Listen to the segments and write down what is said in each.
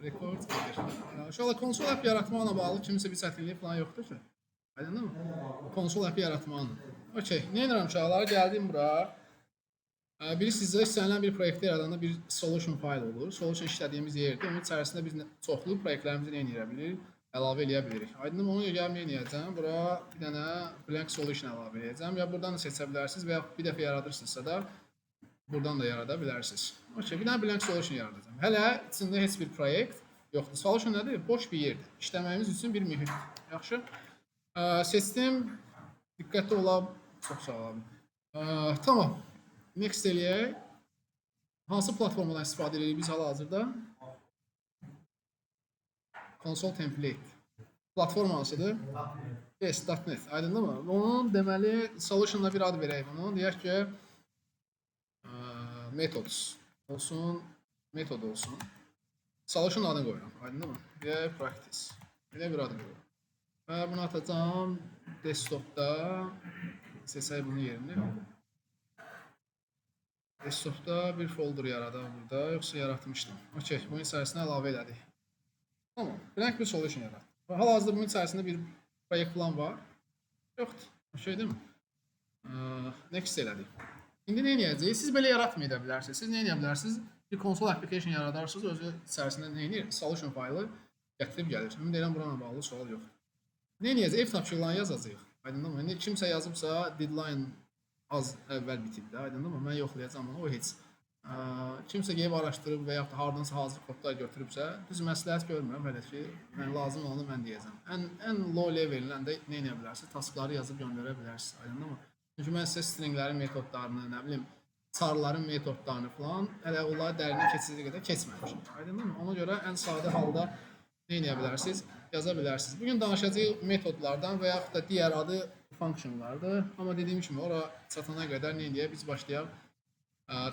Rekord gelir. Uşaqlar konsol app yaratmaqla bağlı kimsə bir çətinlik falan yoxdur ki. Aydındır mı? Konsol app yaratmaqla. Okey. Nə edirəm uşaqlar? Gəldim bura. Bilirsiniz, istənilən bir proyekti yaradanda bir solution file olur. Solution işlədiyimiz yerdə onun içərisində biz çoxlu proyektlərimizi nə edə bilirik? Əlavə eləyə bilirik. Aydındır mı? Ona görə nə edəcəm? Bura bir dənə blank solution əlavə edəcəm. Ya buradan da seçə bilərsiniz və ya bir dəfə yaradırsınızsa da buradan da yarada bilərsiniz. Okey, bir dənə blank solution yaradacağam. Hələ içində heç bir proyekt yoxdur. Solution nədir? Boş bir yerdir. İşləməyimiz üçün bir mühit. Yaxşı. Seçdim. Diqqətli olaq. Çox sağ olun. Tamam. Next eləyək. Hansı platformadan istifadə edirik biz hal-hazırda? Console template. Platforma hansıdır? Yes.net. Aydındır mı? Onun deməli solution'la bir ad verək bunu. Deyək ki methods olsun, metod olsun. Solution adını qoyuram. Aydındır mı? Deyək practice. Belə bir adı qoyuram. Və bunu atacağım desktopda. Seçək bunun yerini. Desktopda bir folder yaradaq burada, yoxsa yaratmışdım. Okey, bunun içərisinə əlavə elədik. Tamam, blank bir solution yaratdım. Hal-hazırda bunun içərisində bir proyekt plan var. Yoxdur, okey değil mi? Next elədik. İndi nə edəcəyik? Siz belə yaratmaya bilərsiniz. Siz nə edə bilərsiniz? Bir console application yaradarsınız, özü içərisində nə edir? Solution faylı gətirib gəlir. Ümid edirəm buranla bağlı sual yox. Nə edəcəyik? Ev tapşırıqlarını yazacağıq. Aydındır mı? İndi kimsə yazıbsa deadline az əvvəl bitibdi, aydındır mı? Mən yoxlayacağam onu, o heç. Kimsə gəlib araşdırıb və yaxud da hardansa hazır kodlar götürübsə, düz məsləhət görmürəm hələ ki, mən lazım olanı mən deyəcəm. Ən low level'dən də nə edə bilərsiniz? Taskları yazıb göndərə bilərsiniz, aydındır mı? Çünki mən sizə stringlərin metodlarını, nə bilim, charların metodlarını falan, hələ onları dərinə keçəcək qədər keçməmişim, aydındır mı? Ona görə ən sadə halda nə edə bilərsiniz? Yaza bilərsiniz. Bugün danışacağıq metodlardan və yaxud da digər adı funksiyonlardır. Amma dediyim kimi, ora çatana qədər nə edək? Biz başlayaq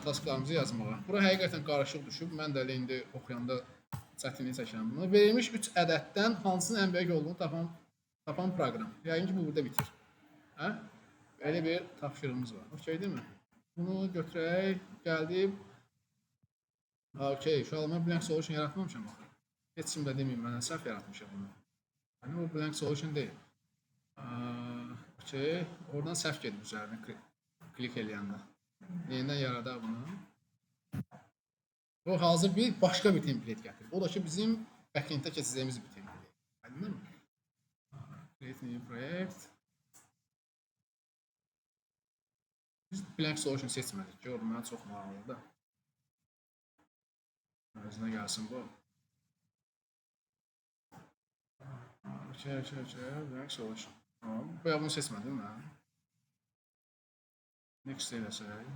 tasklarımızı yazmağa. Bura həqiqətən qarışıq düşüb. Mən də elə indi oxuyanda çətinlik çəkirəm bunu. Verilmiş 3 ədəddən hansının ən böyük olduğunu tapan proqram. Yəqin ki, bu burada bitir. Hə? Belə bir tapşırığımız var. Okey, değil mi? Bunu götürək, gəldik. Okey, şu an mən blank solution yaratmamışam. Heç kim də deməyim, mən səhv yaratmışam bunu. Yəni, bu blank solution deyil. Okey, oradan səhv gedib üzərinə klik eləyəndə. Yenidən yaradaq bunu. Bu hazır bir başqa bir template gətirir. O da ki, bizim backenddə keçəcəyimiz bir template. Aydındır mı? Create new project. Biz blank solution seçmədik ki, o mənə çox maraqlıdır da. Özünə gəlsin bu. Okey, blank solution. Tamam, bu bunu seçmədim mən. Next eləsək.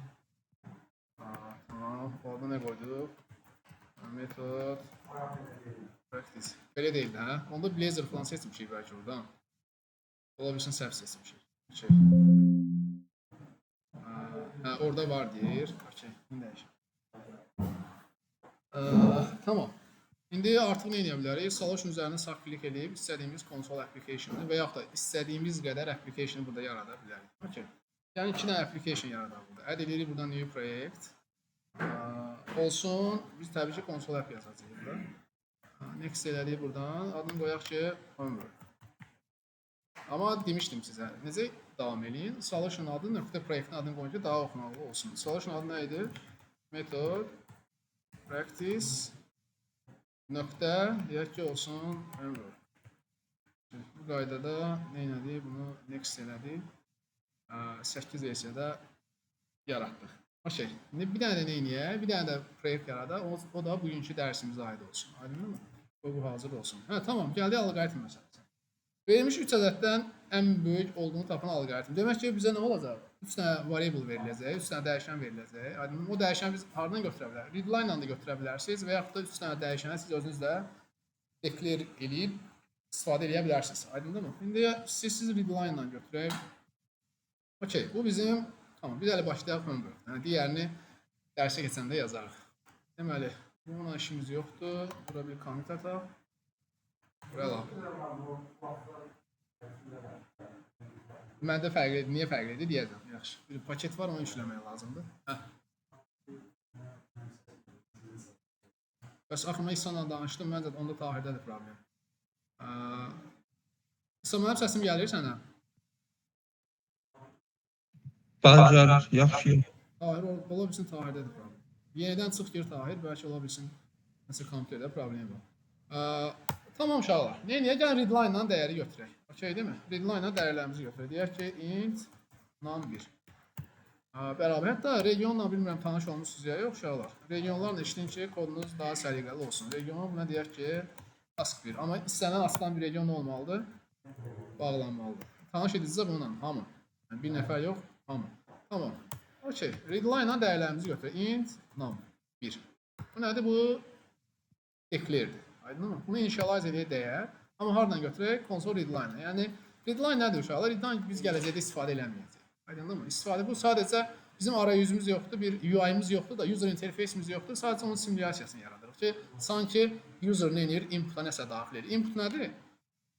Tamam, orada nə qoyduq? Method, practice. Belə deyil də, hə? Onda Blazor falan seçmişik bəlkə oradan. Ola bilsin səhv seçmişik. Okey. Hə, orada var deyir. Okey, indi dəyişək. Tamam. İndi artıq nə edə bilərik? Solution üzərində sağ klik edib istədiyimiz console application-ı və yaxud da istədiyimiz qədər application-ı burada yarada bilərik. Okey. Yəni 2 dənə application yaradaq burada. Add edirik buradan new project. Olsun. Biz təbii ki console app yazacağıq burada. Next elədik buradan. Adını qoyaq ki homework. Amma demişdim sizə. Necə davam eləyin? Solution adı nöqtə proyektin adını qoyun ki daha oxunaqlı olsun. Solution adı nə idi? Method practice nöqtə deyək ki olsun homework. Bu qaydada nə elədik? Bunu next elədik. 8 versiyada yaratdıq. Okey. İndi bir dənə də nə eləyək? Bir dənə də proyekt yaradaq. O da bugünkü dərsimizə aid olsun. Aydındır mı? Bu hazır olsun. Hə, tamam. Gəldik alqoritm məsələsinə. Verilmiş 3 ədəddən ən böyük olduğunu tapan alqoritm. Demək ki, bizə nə olacaq? 3 dənə variable veriləcək, 3 dənə dəyişən veriləcək. Aydındır mı? O dəyişəni biz hardan götürə bilərik? Readline ilə də götürə bilərsiniz və yaxud da 3 dənə dəyişəni siz özünüz də declare eləyib istifadə edə bilərsiniz. Aydındır mı? İndi siz readline ilə götürək. Okey, bu bizim, tamam, biz hələ başlayaq homework. Yəni, digərini dərsə keçəndə yazarıq. Deməli, bununla işimiz yoxdur. Bura bir commit ataq. Buraya laf. Məndə fərqlidir, niyə fərqlidir deyəcəm. Yaxşı, bir paket var, onu işləməyə lazımdır. Bəs axı mən İhsanla danışdım, məncə onda Tahirdədir problem. İhsan, mənim səsim gəlir sənə? Bəli, yaxşı. Tahir ola bilsin Tahirdədir problem. Yenidən çıx gir Tahir, bəlkə ola bilsin nəsə kompüterdə problem var. Tamam uşaqlar. Nəyə gəlin readline-dan dəyəri götürək. Okey deyilmi? Readline-dan dəyərlərimizi götürək. Deyək ki int num1. Bərabər. Hətta regionla bilmirəm tanış olmusunuz ya yox uşaqlar. Regionlarla işləyin ki kodunuz daha səliqəli olsun. Regiona buna deyək ki task 1. Amma istənilən asılan bir region olmalıdır. Bağlanmalıdır. Tanış edicizə bununla hamı. Yəni bir nəfər yox, hamı. Tamam. Okey. Readline-dan dəyərlərimizi götürək. Int num1. Bu nədir? Bu declare'dir. Aydınmı? Bunu initialize edək dəyər. Amma hardan götürək? Console readline. Yəni readline nədir uşaqlar? Readline biz gələcəkdə istifadə eləməyəcəyik. Aydınmı? İstifadə bu sadəcə bizim arayüzümüz yoxdur, bir UI'miz yoxdur da, user interface'imiz yoxdur. Sadəcə onun simulyasiyasını yaradırıq ki, sanki user nə edir? Input'a nəsə daxil edir. Input nədir?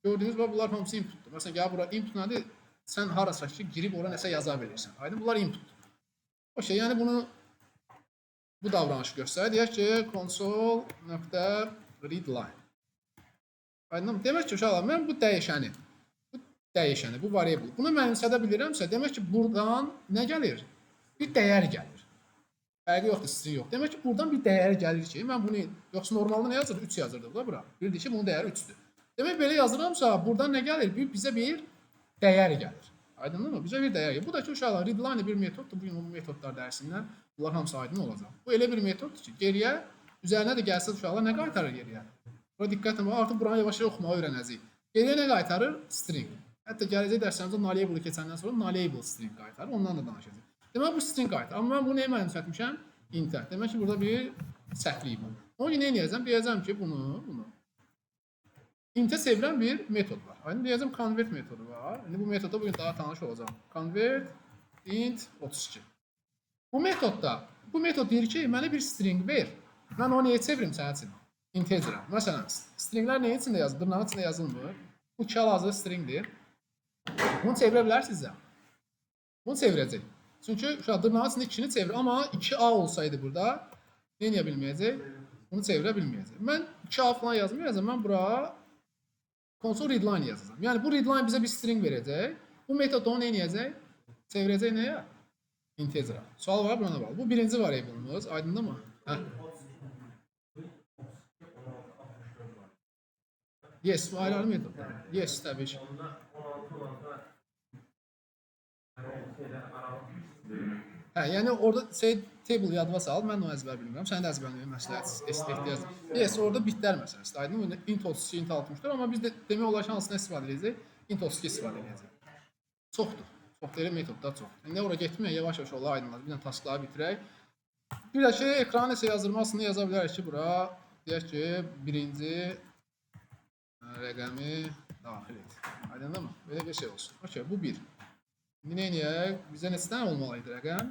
Gördüyünüz gibi bunlar hamısı inputdur. Məsələn, gəl bura input nədir? Sən harasa ki, girib ora nəsə yaza bilirsən. Aydın? Bunlar input. Okey, yəni bunu bu davranışı göstərir. Deyək ki, console.readline. Aydın? Demək ki, uşaqlar, mən bu dəyişəni, bu variable. Bunu mənimsədə bilirəmsə, demək ki, buradan nə gəlir? Bir dəyər gəlir. Fərqi yoxdur, string yox. Demək ki, buradan bir dəyər gəlir ki, mən bunu, yoxsa normalda nə yazırdı? 3 yazırdı da bura. Bildik ki, bunun dəyəri 3'dür. Demək belə yazıramsa, buradan nə gəlir? Bizə bir dəyər gəlir. Aydındır mı? Bizə bir dəyər gəlir. Bu da ki, uşaqlar, readline bir metoddur. Bugün bu metodlar dərsindən bunlar hamısı aydın olacaq. Bu elə bir metoddur ki, geriyə, üzərinə də gəlsə uşaqlar nə qaytarır geriyə? Bura diqqət edin, artıq buranı yavaş-yavaş oxumağı öyrənəcəyik. Geriyə nə qaytarır? String. Hətta gələcək dərslərimizdə nullable keçəndən sonra nullable string qaytarır. Ondan da danışacağıq. Demək bu string qaytarır. Amma mən bunu nəyə mənimsətmişəm? Int-ə. Demək ki, burada bir səhvlik var. Onun üçün nə edəcəm? Deyəcəm ki, bunu int-ə çevirən bir metod var. Aynı deyəcəm convert metodu var. İndi bu metodda bugün daha tanış olacağım. Convert int 32. Bu metod deyir ki, mənə bir string ver. Mən onu nəyə çevirim sənin üçün? Integer'a. Məsələn, stringlər nəyin içində yazılır? Dırnağın içində yazılmır. Bu iki hal-hazırda stringdir. Bunu çevirə bilərsiniz ya. Bunu çevirəcək. Çünki dırnağın içində 2'ni çevirir. Amma 2A olsaydı burada nə edə bilməyəcək? Bunu çevirə bilməyəcək. Mən 2A falan yazmayacağım. Mən bura console readline yazacağım. Yəni bu readline bizə bir string verəcək. Bu metod onu nə edəcək? Çevirəcək nəyə? Integer'a. Sual var, buna bağlı. Bu birinci variable'ımız. Aydındır mı? Hə. Yes, bu ayrı metodlar. Yes, təbii ki. Hə, yəni orada table yadına sal, mən onu əzbər bilmirəm. Sən də əzbərləməyə məsləhət ehtiyac. Yes, orada bitlər məsələsi. Aydın int 32, int 64, amma biz də demək olar ki, hansını istifadə edəcəyik? Int 32 istifadə edəcəyik. Çoxdur. Çoxdur, metodlar çoxdur. İndi oraya getməyək, yavaş-yavaş olar aydınlar. Bir dənə taskları bitirək. Bir də ki, ekran isə yazılmasını yaza bilərik ki, bura deyək ki, birinci rəqəmi daxil et. Aydındır mı? Belə bir şey olsun. Okey, bu 1. İndi nə edək? Bizə neçə dənə olmalıydı rəqəm?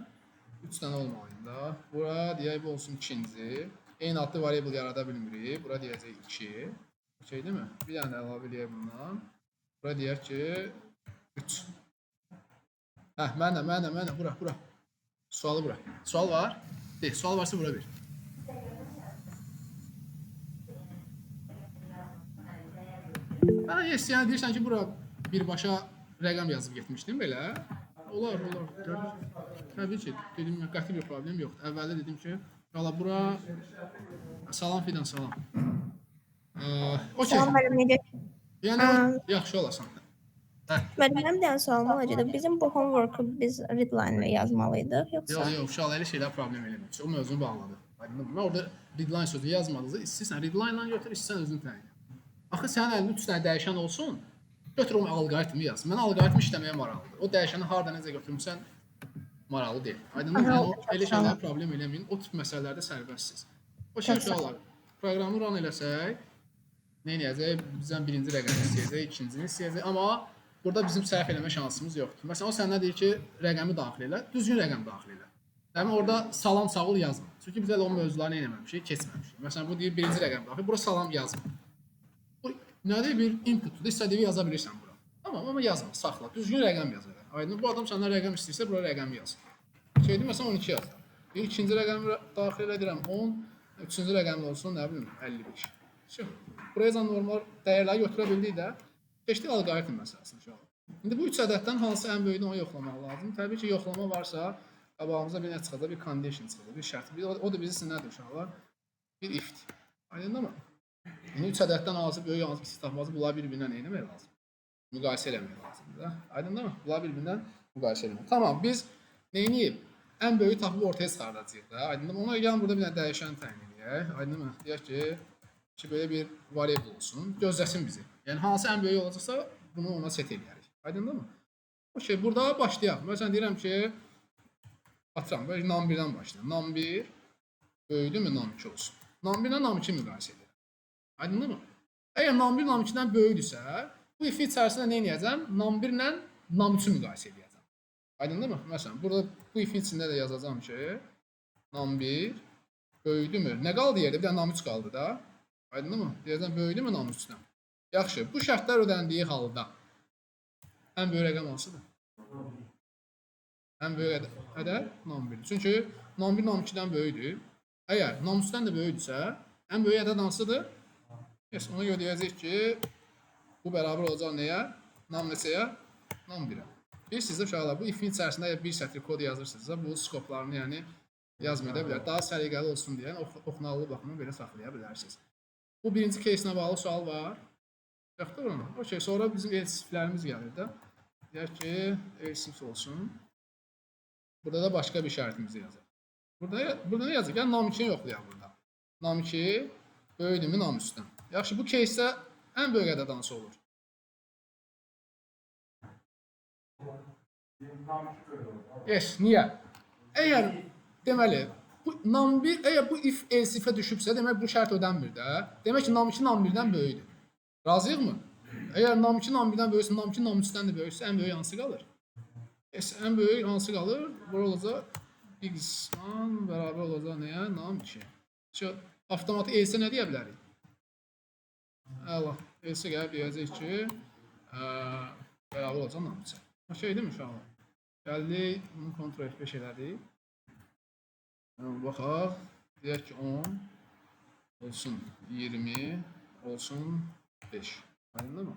3 dənə olmalıydı da. Bura deyək bu olsun ikinci. Eyni adlı variable yarada bilmirik. Bura deyəcək 2. Okey değil mi? Bir dənə əlavə eləyək bundan. Bura deyək ki 3. Hə, mənə. Bura. Sualı bura. Sual var? Deyək, sual varsa bura bir. Hə, yes, yəni deyirsən ki, bura birbaşa rəqəm yazıb getmişdim belə. Olar. Təbii ki, dedim mən qəti bir problem yoxdur. Əvvəldə dedim ki, valla bura salam Fidan, salam. Okey. Salam müəllim, necə? Yəni yaxşı olasan. Mənim də sualım olacaqdı. Bizim bu homework-u biz readline ilə yazmalıydıq, yoxsa? Yox, uşaqlar elə şeylər problem eləmir. O mövzunu bağladı. Mən orada readline sözü yazmadınız. İstəyirsən readline-la götür, istəyirsən özün təyin et. Axı sənin əlində 3 dənə dəyişən olsun. Götür o alqoritmi yaz. Mən alqoritmi işləməyə maraqlıdır. O dəyişəni harda necə götürmüsən maraqlı deyil. Aydındır mı? Elə şeylər problem eləməyin. O tip məsələlərdə sərbəstsiz. O şey uşaqlar, proqramı run eləsək, nə edəcək? Bizdən birinci rəqəmi istəyəcək, ikincini istəyəcək. Amma burada bizim səhv eləmə şansımız yoxdur. Məsələn, o səndən deyir ki, rəqəmi daxil elə, düzgün rəqəm daxil elə. Yəni orada salam sağ ol yazma. Çünki biz elə o mövzuları eləməmişik, keçməmişik. Məsələn, bu deyir birinci rəqəm daxil, bura salam yazma. Nədir bir inputdur, istədiyi yaza bilirsən bura. Amma yazma, saxla, düzgün rəqəm yaz. Aydın, bu adam səndən rəqəm istəyirsə, bura rəqəmi yaz. Şeydir, məsələn 12 yaz. Bir ikinci rəqəmi daxil edirəm 10, Üçüncü rəqəmli olsun, nə bilim, 55. Şu. Buraya normal dəyərləri götürə bildik də. Keçdik alqoritm məsələsinə uşaqlar. İndi bu üç ədəddən hansı ən böyüdür onu yoxlamaq lazım. Təbii ki, yoxlama varsa, qabağımıza bir nə çıxacaq, bir condition çıxacaq, bir şərt. O da bizi nədir uşaqlar? Bir if-dir. Aydındır mı? İndi üç ədəddən hansı böyük, hansı kiçik tapmazı bunları bir-birindən nə etmək lazım? Müqayisə eləmək lazımdır da. Aydındır mı? Bunları bir-birindən müqayisə eləmək. Tamam, biz neyini ən böyük tapıb ortaya çıxardacağıq da. Aydındır mı? Ona gəlin burada bir dənə dəyişən təyin edək. Aydındır mı? Deyək ki, belə bir variable olsun. Gözləsin bizi. Yəni hansı ən böyük olacaqsa bunu ona set eləyərik. Aydındır mı? Okey, burada başlayaq. Məsələn deyirəm ki, atıram, böyle nam 1-dən başlayalım. Nam 1 böyüdü mü nam 2 olsun. Nam 1 ilə nam 2 müqayisə edir. Aydındır mı? Əgər nam 1 nam 2-dən böyüdürsə, bu if içərisində nə edəcəm? Nam 1 ilə nam 3-ü müqayisə edəcəm. Aydındır mı? Məsələn, burada bu if içində də yazacağam ki, nam 1 böyüdü mü? Nə qaldı yerdə? Bir də nam 3 qaldı da. Aydındır mı? Deyəcəm, böyüdü mü nam 3-dən? Yaxşı, bu şərtlər ödəndiyi halda ən böyük rəqəm hansıdır? Ən böyük ədəd nam 1-dir. Çünki nam 1 nam 2-dən böyükdür. Əgər nam 3-dən də böyükdürsə, ən böyük ədəd hansıdır? Yes, ona görə deyəcək ki, bu bərabər olacaq nəyə? Nam neçəyə? Nam 1-ə. Bilirsiniz də uşaqlar, bu if-in içərisində bir sətr kod yazırsınızsa, bu skoplarını yəni yazmaya da bilər. Daha səliqəli olsun deyə oxunaqlı baxımı belə saxlaya bilərsiniz. Bu birinci кейsinə bağlı sual var. Yoxdur onu. Okey, sonra bizim elsiflərimiz gəlir də. Deyək ki, elsif olsun. Burada da başqa bir şərtimizi yazır. Burada nə yazır? Yəni nam 2-ni yoxlayaq burada. Nam 2 böyüdü mü nam 3-dən. Yaxşı, bu кейsdə ən böyük ədəd hansı olur? Yes, niyə? Əgər deməli, bu nam 1, əgər bu if elsifə düşübsə, demək bu şərt ödənmir də. Demək ki, nam 2 nam 1-dən böyükdür. Razıyıq mı? Əgər nam 2 nam 1-dən böyüksə, nam 2 nam 3-dən də böyüksə, ən böyük hansı qalır? Yes, ən böyük hansı qalır? Bura olacaq x-man bərabər olacaq nəyə? Nam 2. Çünki avtomatik else nə deyə bilərik? Əla, else gəlib deyəcək ki, bərabər olacaq nam 3. Okey, deyil mi uşaqlar? Gəldik, bunu kontrol F5 elədik. Baxaq, deyək ki 10 olsun 20 olsun 5. Aydındır mı?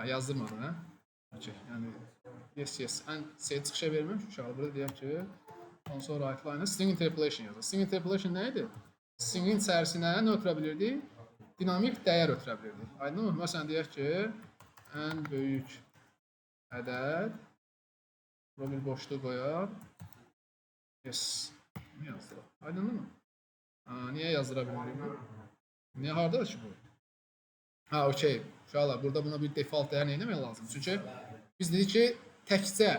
Yazdırmadı, hə? Okey, yəni yes, ən çıxışa verməmiş uşaqlar. Burada deyək ki, console right line-a string interpolation yazır. String interpolation nə idi? Stringin içərisinə nə ötürə bilirdik? Dinamik dəyər ötürə bilirdik. Aydındır mı? Məsələn, deyək ki, ən böyük ədəd, bura bir boşluq qoyaq. Yes, nə yazdıraq? Aydındır mı? Niyə yazdıra bilmirik? Niyə haradadır ki bu? Okey. Uşaqlar, burada buna bir default dəyər nə etmək lazım? Çünki biz dedik ki, təkcə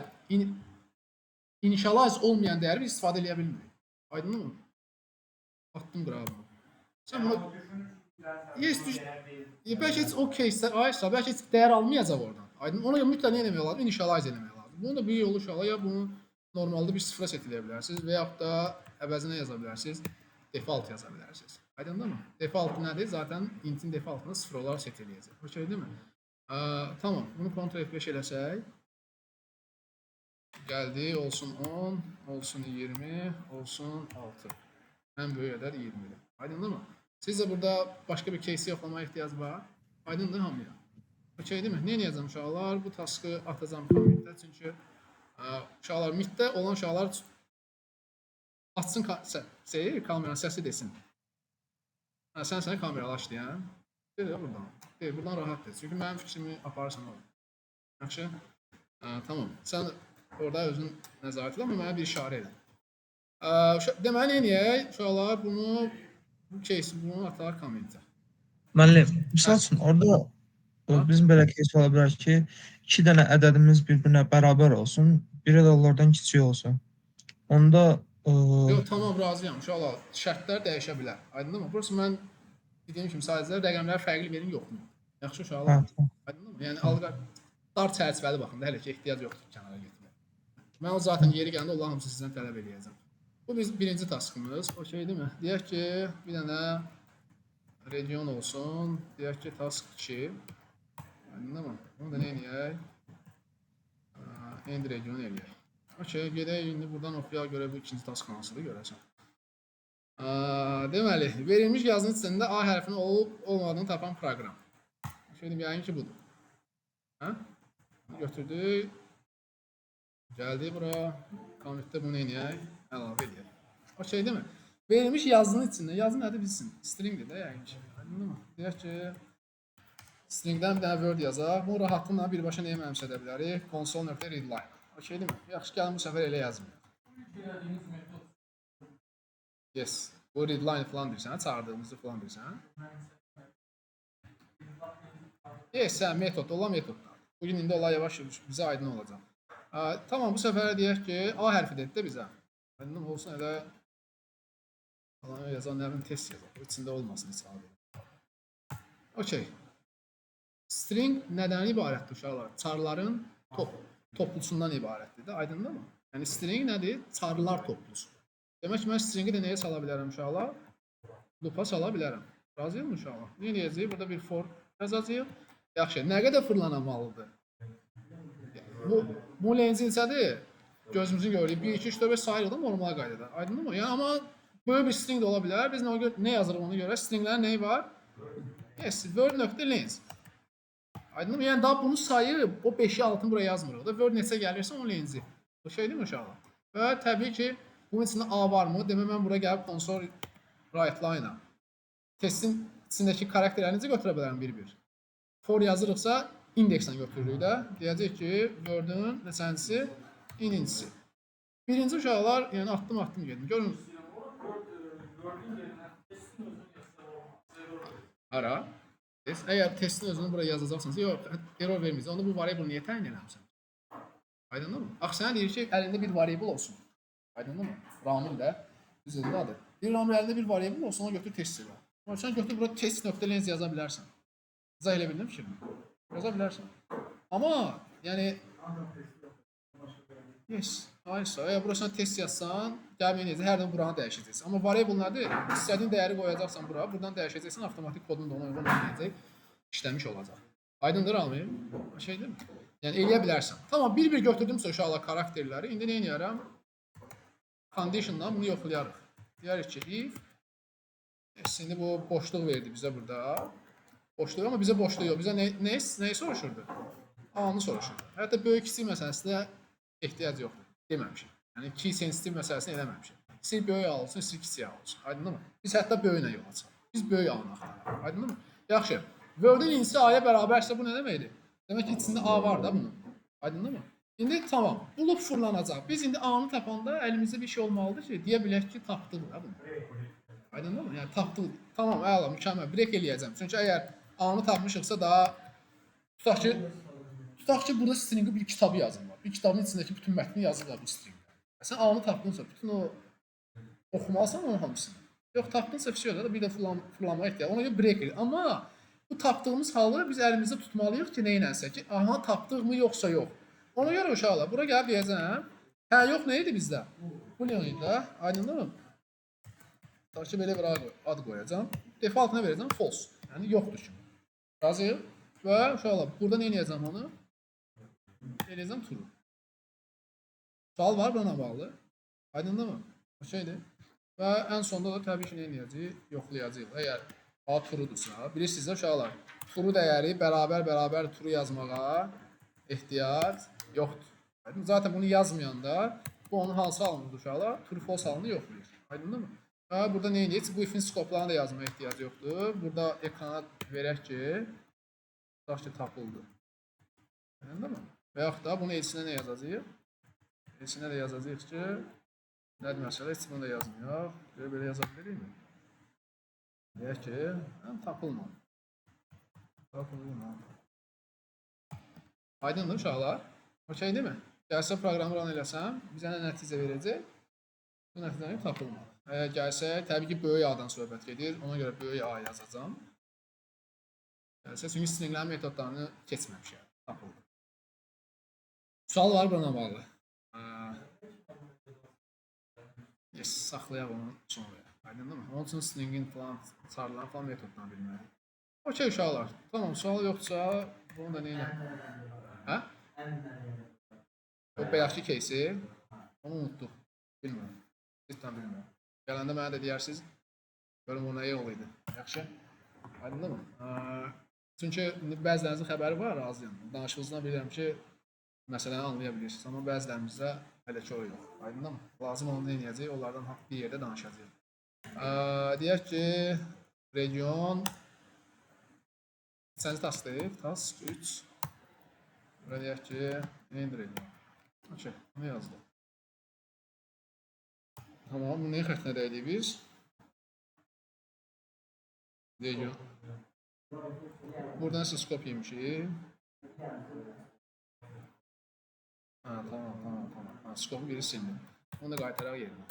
initialize olmayan dəyəri biz istifadə edə bilmirik. Aydındır mı? Atdım qırağımı. Sən bunu... Yes, bəlkə heç o case-də, aysa, bəlkə heç dəyər almayacaq oradan. Aydın, ona mütləq nə etmək lazım? Initialize etmək lazım. Bunun da bir yolu uşaqlar, ya bunu normalda bir sıfıra set edə bilərsiniz və yaxud da əvəzinə yaza bilərsiniz, default yaza bilərsiniz. Aydındır mı? Default nədir? Zaten int'in defaultını sıfır olaraq set eləyəcək. Okey, değil mi? Tamam, bunu kontrol F5 eləsək. Gəldi, olsun 10, olsun 20, olsun 6. Ən böyük ədəd 20-dir. Aydındır mı? Sizcə burada başqa bir case yoxlamaya ehtiyac var? Aydındır hamıya. Okey, değil mi? Nə edəcəm uşaqlar? Bu taskı atacağım commitdə. Çünki uşaqlar middə olan uşaqlar açsın kameranın səsi desin. Sən kameralı aç deyən. Deyir ya buradan. Deyir, buradan rahat deyir. Çünki mənim fikrimi aparırsan orada. Yaxşı? Tamam. Sən orada özün nəzarət elə, amma mənə bir işarə elə. Deməli, neyək? Uşaqlar bunu, bu case-i bunu atar kommentə. Müəllim, misal üçün orada bizim belə case ola bilər ki, 2 dənə ədədimiz bir-birinə bərabər olsun, biri də onlardan kiçik olsun. Onda Yox, tamam, razıyam. Uşaqlar, şərtlər dəyişə bilər. Aydındır mı? Burası mən dediyim kimi sadəcə rəqəmləri fərqli verin, yoxmu? Yaxşı uşaqlar. Aydındır mı? Yəni dar çərçivəli baxın da, hələ ki ehtiyac yoxdur kənara getməyə. Mən o zaten yeri gəndə Allah hamısı sizdən tələb edəcəm. Bu biz birinci taskımız. Okey, değil mi? Deyək ki, bir dənə region olsun. Deyək ki, task 2. Aydındır mı? Bunu da nə eləyək? End region eləyək. Okey, gedək indi buradan oxuyaq görə bu ikinci task hansıdır görəsən. Deməli, verilmiş yazının içində A hərfinin olub-olmadığını tapan proqram. Şöyle bir yəqin ki budur. Hə? Götürdük. Gəldi bura. Konvertdə bunu eləyək. Əlavə eləyək. Okey değil mi? Verilmiş yazının içində. Yazı nədir bilsin? Stringdir də yəqin ki. Aydın mı? Deyək ki stringdən bir dənə word yazaq. Bunu rahatlıqla birbaşa nəyə mənimsə edə bilərik? Console.readline. Okey değil mi? Yaxşı, gəlin bu səfər elə yazmayaq. Yes. Bu readline falan deyirsən, çağırdığımızı falan deyirsən. Yes, sən metod, olan metodlar. Bugün indi olay yavaş bizə aydın olacaq. Tamam, bu səfər deyək ki, A hərfi dedi də bizə. Aydın olsun, elə yazan nə bilim test yazaq. İçində olmasın heç adı. Okey. String nədən ibarətdir uşaqlar? Çarların toplusundan ibarətdir də, aydındır mı? Yəni string nədir? Çarlar toplusu. Demək ki, mən stringi də nəyə sala bilərəm uşaqlar? Loopa sala bilərəm. Razıyam uşaqlar? Nə edəcəyik? Burada bir for yazacağıq. Yaxşı, nə qədər fırlanamalıdır? Bu lenzin içədir. Gözümüzün gördüyü 1, 2, 3, 4, 5 sayılır da normal qaydada. Aydındır mı? Yəni amma böyle bir string də ola bilər. Biz nə yazırıq ona görə? Stringlərin nəyi var? Yes, word.length. Aydındır mı? Yəni daha bunu sayıb o 5'i 6'ını buraya yazmırıq da. Word neçə gəlirsə onun lengthi. Bu şey değil mi uşaqlar? Və təbii ki, bunun içində A var mı? Demək mən buraya gəlib console write-line-a testin içindəki karakterləri necə götürə bilərəm bir-bir? For yazırıqsa indeksdən götürürük də. Deyəcək ki, Word-ün neçəncisi? İnincisi. Birinci uşaqlar, yəni atdım gedim. Görün. Hara? Əgər testin özünü buraya yazacaqsınız, yox, error verməyəcək. Onda bu variable niyə təyin eləmişsən? Aydındır mı? Axı sənə deyir ki, əlində bir variable olsun. Aydındır mı? Ramil də düzəldi adı. Bir Ramil əlində bir variable olsun, ona götür test elə. Sən götür bura test.length yaza bilərsən. İzah elə bildim fikrimi. Yaza bilərsən. Amma yəni yes, hayırsa, əgər burasına test yazsan, gəlməyə necə, hər dəfə buranı dəyişəcəksən. Amma variable nədir? İstədiyin dəyəri qoyacaqsan bura, buradan dəyişəcəksən, avtomatik kodun da ona uyğun olmayacaq, işləmiş olacaq. Aydındır Ramil? Şey deyil mi? Yəni eləyə bilərsən. Tamam, bir-bir götürdümsə uşaqlar karakterləri, indi nə edərəm? Condition'dan bunu yoxlayarıq. Deyərik ki, if şimdi bu boşluq verdi bizə burada. Boşluq, amma bizə boşluq yox. Bizə nəyi soruşurdu? A-nı soruşurdu. Hətta böyük kiçik məsələsində ehtiyac yoxdur. Deməmişik. Yəni key sensitive məsələsini eləməmişik. İstəyir böyük A olsun, istəyir kiçik A olsun. Aydındır mı? Biz hətta böyüklə yola çıxırıq. Biz böyük A-nı axtarırıq. Aydındır mı? Yaxşı. Word-ün incisi A-ya bərabərsə bu nə deməkdir? Demək ki, içində A var da bunun. Aydındır mı? İndi tamam. Bu loop fırlanacaq. Biz indi A-nı tapanda əlimizdə bir şey olmalıdır ki, deyə bilək ki, tapdıq da bunu. Aydındır mı? Yəni tapdıq. Tamam, əla, mükəmməl. Break eləyəcəm. Çünki əgər A-nı tapmışıqsa daha tutaq ki, burada stringi bir kitabı yazılır. Bir kitabın içindəki bütün mətni yazırlar bu stringdə. Sən A-nı tapdınsa, bütün o oxumalısan onun hamısını. Yox, tapdınsa fiksiyon da bir də fırlanmaya ehtiyac. Ona görə break eləyir. Amma bu tapdığımız halı biz əlimizdə tutmalıyıq ki, nə elənsək ki, aha, tapdıq mı, yoxsa yox. Ona görə uşaqlar, bura gəlib deyəcəm, hə, yox, nə idi bizdə? Bu nə idi də? Aydındır mı? Tutaq ki, belə bir ad qoyacam. Defaultuna verəcəm, false. Yəni, yoxdur ki. Razıyıq. Və uşaqlar, burada nə eləyəcəm onu? Eləyəcəm true. Sual var buna bağlı. Aydındır mı? O şeydir. Və ən sonda da təbii ki, nə eləyəcəyik? Yoxlayacağıq. Əgər A true'dursa, bilirsiniz də uşaqlar, true dəyəri bərabər true yazmağa ehtiyac yoxdur. Zaten bunu yazmayanda bu onun hansı halındadır uşaqlar? True false halını yoxlayır. Aydındır mı? Və burada nə eləyəcək? Bu if'in skoplarını da yazmaya ehtiyac yoxdur. Burada ekrana verək ki, tutaq ki, tapıldı. Aydındır mı? Və yaxud da bunu elçinə nə yazacağıq? Elçinə də yazacağıq ki, nədir məsələ? Heç bunu da yazmayaq. Belə yaza bilərik mi? Deyək ki, tapılmadı. Tapılmadı. Aydındır uşaqlar? Okey değil mi? Gəlsə proqramı run eləsəm, bizə nə nəticə verəcək? Bu nəticəni tapılmadı. Əgər gəlsək, təbii ki, böyük A-dan söhbət gedir. Ona görə böyük A yazacağam. Gəlsə, çünki stringlərin metodlarını keçməmişəm. Tapıldı. Sual var buna bağlı. Yes, saxlayaq onu sonra. Aydındır mı? Onun üçün stringin falan, çarların falan metodlarını bilməliyik. Okey uşaqlar. Tamam, sual yoxsa bunu da nə ilə? Hə? O bayaqki кейsi onu unutduq. Bilmirəm. Cidden bilmirəm. Gələndə mənə də deyərsiniz, görüm o nə yol idi. Yaxşı? Aydındır mı? Çünki bəzilərinizin xəbəri var, razıyam. Danışığınızdan bilirəm ki, məsələni anlaya bilirsiniz. Amma bəzilərimizdə hələ ki o yox. Aydındır mı? Lazım onu nə edəcəyik? Onlardan bir yerdə danışacağıq. Deyək ki, region səni tasklayıb, task 3. Burada deyək ki, end region. Okey, bunu yazdım. Tamam, bunu neyin xəttinə dəyirik biz? Region. Buradan siz skop yemişik. Tamam. Skopu biri sildim. Onu da qaytaraq yerinə.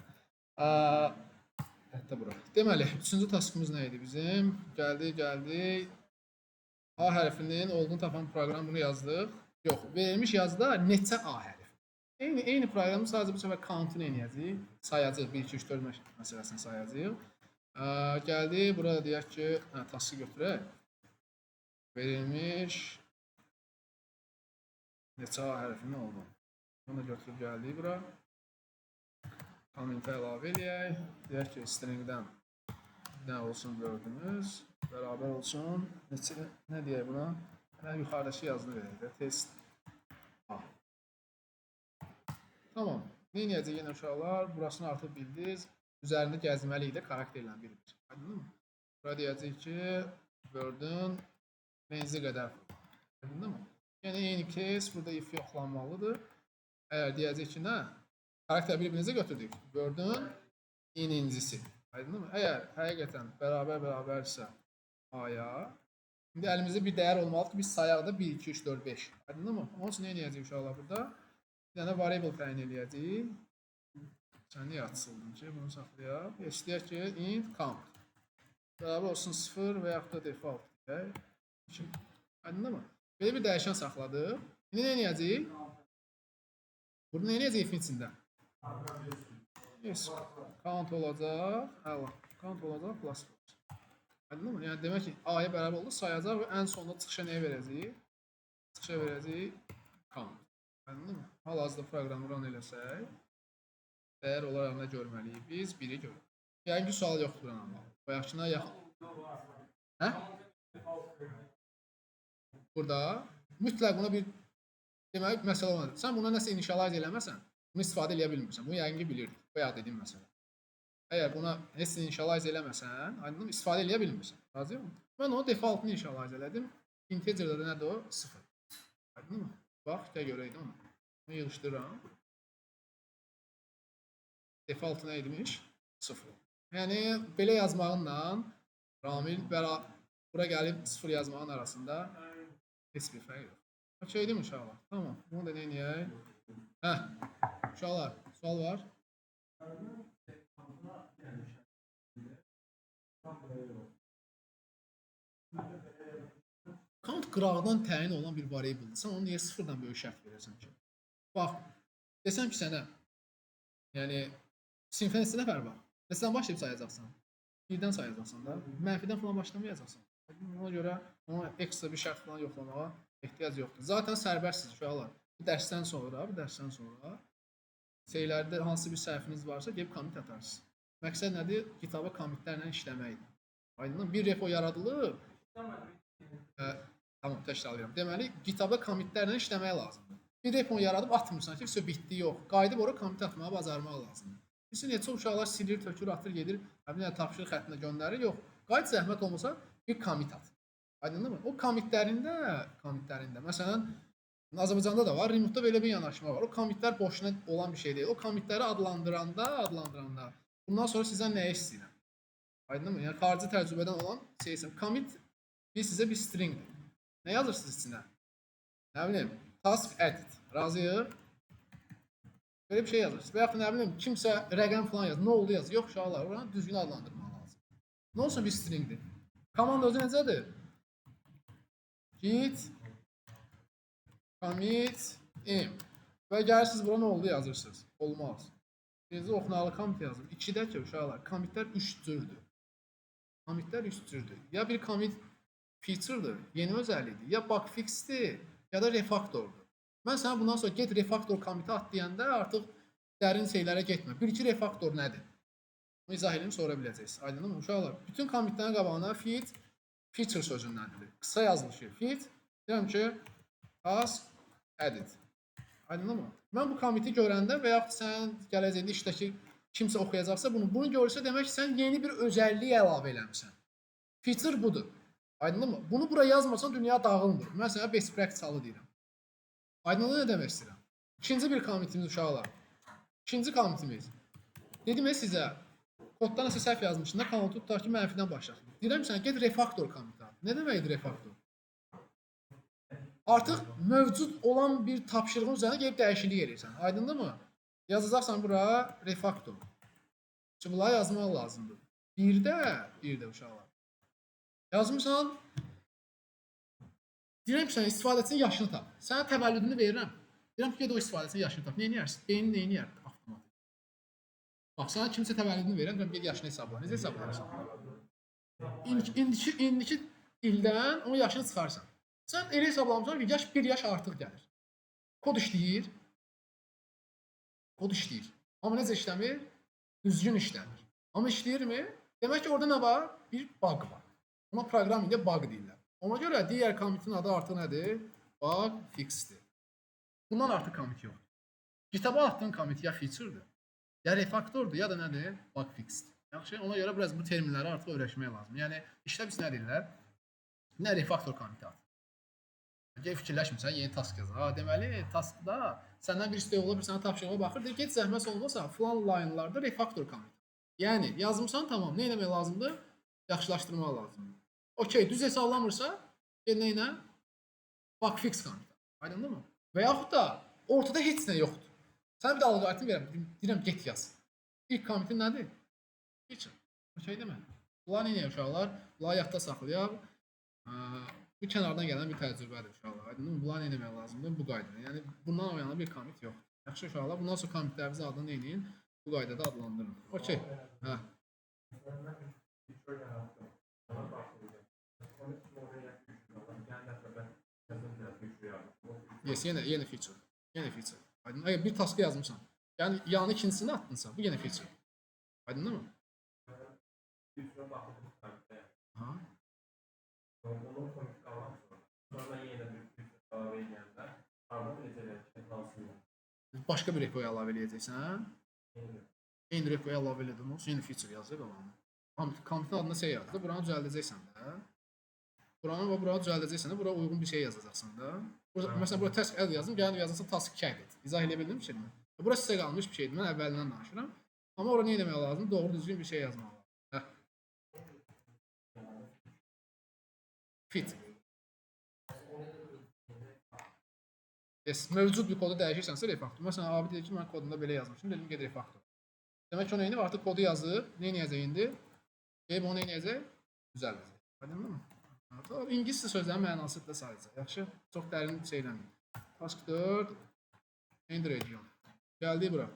Hətta bura. Deməli, 3-cü taskımız nə idi bizim? Gəldik. A hərfinin olduğunu tapan proqram bunu yazdıq. Yox, verilmiş yazıda neçə A hərfi. Eyni proqramı sadəcə bu səfər count'unu eləyəcəyik. Sayacağıq, 1, 2, 3, 4 məsələsini sayacağıq. Gəldi, burada deyək ki, taskı götürək. Verilmiş neçə A hərfinin oldu. Bunu da götürüb gəldik bura. Kommentə əlavə eləyək. Deyək ki, stringdən nə olsun gördünüz. Bərabər olsun. Nə deyək buna? Yuxarıdakı yazını verək də. Test A. Tamam. Ne edəcək yenə uşaqlar? Burasını artıq bildiniz. Üzərində gəzməliyik də karakterlə bir-bir. Aydındır mı? Burada deyəcək ki, Word-ün benzi qədər. Aydındır mı? Yəni eyni case burada if yoxlanmalıdır. Əgər deyəcək ki, nə? Karakter bir-birinizə götürdük. Word-ün inincisi. Aydındır mı? Əgər həqiqətən bərabərsə A-ya, indi əlimizdə bir dəyər olmalıdır ki, biz sayaq da 1, 2, 3, 4, 5. Aydındır mı? Onun üçün nə edəcək uşaqlar burada? Bir dənə variable təyin eləyəcəyik. Sən niyə açıldın ki? Bunu saxlayaq. İstəyək ki, int count. Bərabər olsun 0 və yaxud da default deyək. Aydındır mı? Belə bir dəyişən saxladıq. İndi nə edəcəyik? Burada nə edəcəyik ifin içində? Yes. Count olacaq. Əla. Count olacaq plus. Aydındır mı? Yəni demək ki, A-ya bərabər oldu, sayacaq və ən sonunda çıxışa nəyə verəcəyik? Çıxışa verəcəyik count. Aydındır mı? Hal-hazırda proqramı run eləsək, dəyər olaraq nə görməliyik? Biz 1-i görürük. Yəni ki, sual yoxdur buranın amma. Bayaqçına yaxın. Hə? Burada mütləq buna bir deməli məsələ olmadı. Sən buna nəsə initialize eləməsən, bunu istifadə edə bilmirsən. Bunu yəqin ki, bilirdik. Bayaq dediyim məsələ. Əgər buna heç initialize eləməsən, aydın mı? İstifadə edə bilmirsən. Razıyam mı? Mən onu defaultunu initialize elədim. Integerdə də nədir o? 0. Aydın mı? Bax, gəl görəydi onu. Bunu yığışdırıram. Default nə idimiş? 0. Yəni, belə yazmağınla Ramil bura gəlib 0 yazmağın arasında heç bir fərq yox. Okeydir mi uşaqlar? Tamam. Bunu da neyiniyək? Uşaqlar, sual var. Count qırağdan təyin olan bir variabledir. Sən onu niyə 0-dan böyük şərt verərsən ki? Bax, desəm ki sənə, yəni, sinifdə neçə nəfər var? Neçədən başlayıb sayacaqsan? 1-dən sayacaqsan da, mənfidən falan başlamayacaqsan. Ona görə ona ekstra bir şərt falan yoxlamağa ehtiyac yoxdur. Zaten sərbəstsiz uşaqlar. Bu dərsdən sonra şeylərdə hansı bir səhviniz varsa, gelib commit atarsınız. Məqsəd nədir? GitHub-a commitlərlə işləməkdir. Aydın, bir repo yaradılıb. Tamam, təkrarlayıram. Deməli, GitHub-a commitlərlə işləmək lazımdır. Bir repo yaradıb atmırsan ki, все bitdi, yox. Qayıdıb ora commit atmağı bacarmaq lazımdır. Biz neçə uşaqlar silir, tökür, atır, gedir, bir tapşırıq xəttinə göndərir, yox. Qayıt zəhmət olmasa bir commit at. Aydındır mı? O commitlərində, məsələn, Azərbaycanda da var, remote-da belə bir yanaşma var. O commitlər boşuna olan bir şey deyil. O commitləri adlandıranda, bundan sonra sizdən nəyə istəyirəm? Aydındır mı? Yəni, xarici təcrübədən olan şeysən. Commit sizə bir stringdir. Nə yazırsınız içinə? Nə bilim, task edit. Razıyıq? Belə bir şey yazırsınız. Və yaxud nə bilim, kimsə rəqəm falan yazır. Nə oldu yazır? Yox, uşaqlar, oranı düzgün adlandırmaq lazım. Nə olsun bir stringdir? Komanda özü necədir? Git commit im. Və gəlirsiniz bura nə oldu yazırsınız. Olmaz. Birinci oxunalı commit yazdım. 2-də ki, uşaqlar, commitlər 3 cürdür. Commitlər 3 cürdür. Ya bir commit feature'dır, yeni özəllikdir, ya bug fixdir, ya da refaktordur. Mən sənə bundan sonra get refaktor commit'i at deyəndə artıq dərin şeylərə getmə. Bir-iki refaktor nədir? izah edeyim, sonra biləcəksiniz. Aydınmı uşaqlar? Bütün kommentlərin qabağına fit feature sözündəndir. Qısa yazılışı fit. Deyirəm ki, task edit. Aydınmı? Mən bu kommenti görəndə və yaxud sən gələcəkdə işdəki kimsə oxuyacaqsa bunu görsə demək ki, sən yeni bir özəllik əlavə eləmisən. Feature budur. Aydınmı? Bunu bura yazmasan dünya dağılmır. Mən sənə best practice halı deyirəm. Aydınmı nə demək istəyirəm? İkinci bir kommentimiz uşaqlar. İkinci kommentimiz. Dedim sizə kodda nəsə səhv yazmışsın da kanalı tutaq ki, mənfidən başlasın. Deyirəm sən get refaktor kommenti al. Nə deməkdir refaktor? Artıq mövcud olan bir tapşırığın üzərində gəlib dəyişiklik edirsən. Aydındır mı? Yazacaqsan bura refaktor. Çünki bunları yazmaq lazımdır. Bir də uşaqlar. Yazmışsan. Deyirəm ki, sən istifadəçinin yaşını tap. Sənə təvəllüdünü verirəm. Deyirəm ki, get o istifadəçinin yaşını tap. Neyini yersin? Beynin neyini yer? Avtomatik. Bax, sana kimsə təvəllüdünü verirəm. Deyirəm, get yaşını hesabla. Necə hesablarsan? İndiki ildən onun yaşını çıxarsan. Sən elə hesablamısan ki, yaş 1 yaş artıq gəlir. Kod işləyir. Kod işləyir. Amma necə işləmir? Düzgün işləmir. Amma işləyirmi? Demək ki, orada nə var? Bir bug var. Ona proqramingdə bug deyirlər. Ona görə digər kommentin adı artıq nədir? Bug fixdir. Bundan artıq kommit yoxdur. GitHub-a attığın kommit ya feature'dır, ya refaktordur, ya da nədir? Bug fixdir. Yaxşı, ona görə biraz bu terminləri artıq öyrəşmək lazım. Yəni, işdə biz nə deyirlər? Nə refaktor kommiti atır. Gəl fikirləşmirsən, yeni task yazır. Ha, deməli, taskda səndən bir istək olur, bir sənə tapşırığa baxır, deyir, get zəhməs olmasa, filan line-larda refaktor kommiti. Yəni, yazmışsan, tamam, nə etmək lazımdır? Yaxşılaşdırmaq lazımdır. Okey, düz hesablamırsa, gel neyinə? Bug fix kommiti. Aydındır mı? Və yaxud da ortada heç nə yoxdur. Sənə bir də alqoritm verirəm, deyirəm, get yaz. İlk kommentin nədir? Feature. Okey demə. Bunlar nə uşaqlar? Bunları yadda saxlayaq. Bu kənardan gələn bir təcrübədir uşaqlar. Aydındır mı? Bunlar nə etmək lazımdır? Bu qaydada. Yəni bundan o yana bir kommit yoxdur. Yaxşı uşaqlar, bundan sonra kommentlərinizi adını nə edin? Bu qaydada adlandırın. Okey. Hə. Yes, yeni feature. Yeni feature. Aydın. Əgər bir taskı yazmışsan, yəni yanı ikincisini attınsa, bu yeni feature. Aydındır mı? Ha? Başqa bir repoya əlavə edəcəksən, hə? Eyni repoya əlavə edin, yeni feature yazır olanı. Kommentin adına şey yazdı, buranı düzəldəcəksən də. Buranı düzəldəcəksən də, bura uyğun bir şey yazacaqsan da. Məsələn, bura task add yazdım, gəlin yazırsan task 2 edit. İzah edə bildim mi? Bura sizə qalmış bir şeydir, mən əvvəlindən danışıram. Amma orada nə etmək lazım? Doğru düzgün bir şey yazmaq lazım. Hə. Fit. Yes, mövcud bir kodu dəyişirsənsə refaktor. Məsələn, abi dedi ki, mən kodunda belə yazmışım, dedim get refaktor. Demək ki, o neyini var? Artıq kodu yazıb, nə edəcək indi? Deyib onu nə edəcək? Düzəldəcək. Aydındır mı? İngiliscə sözlərin mənası da sadəcə. Yaxşı, çox dərin şey eləməyin. Task 4, end region. Gəldik bura.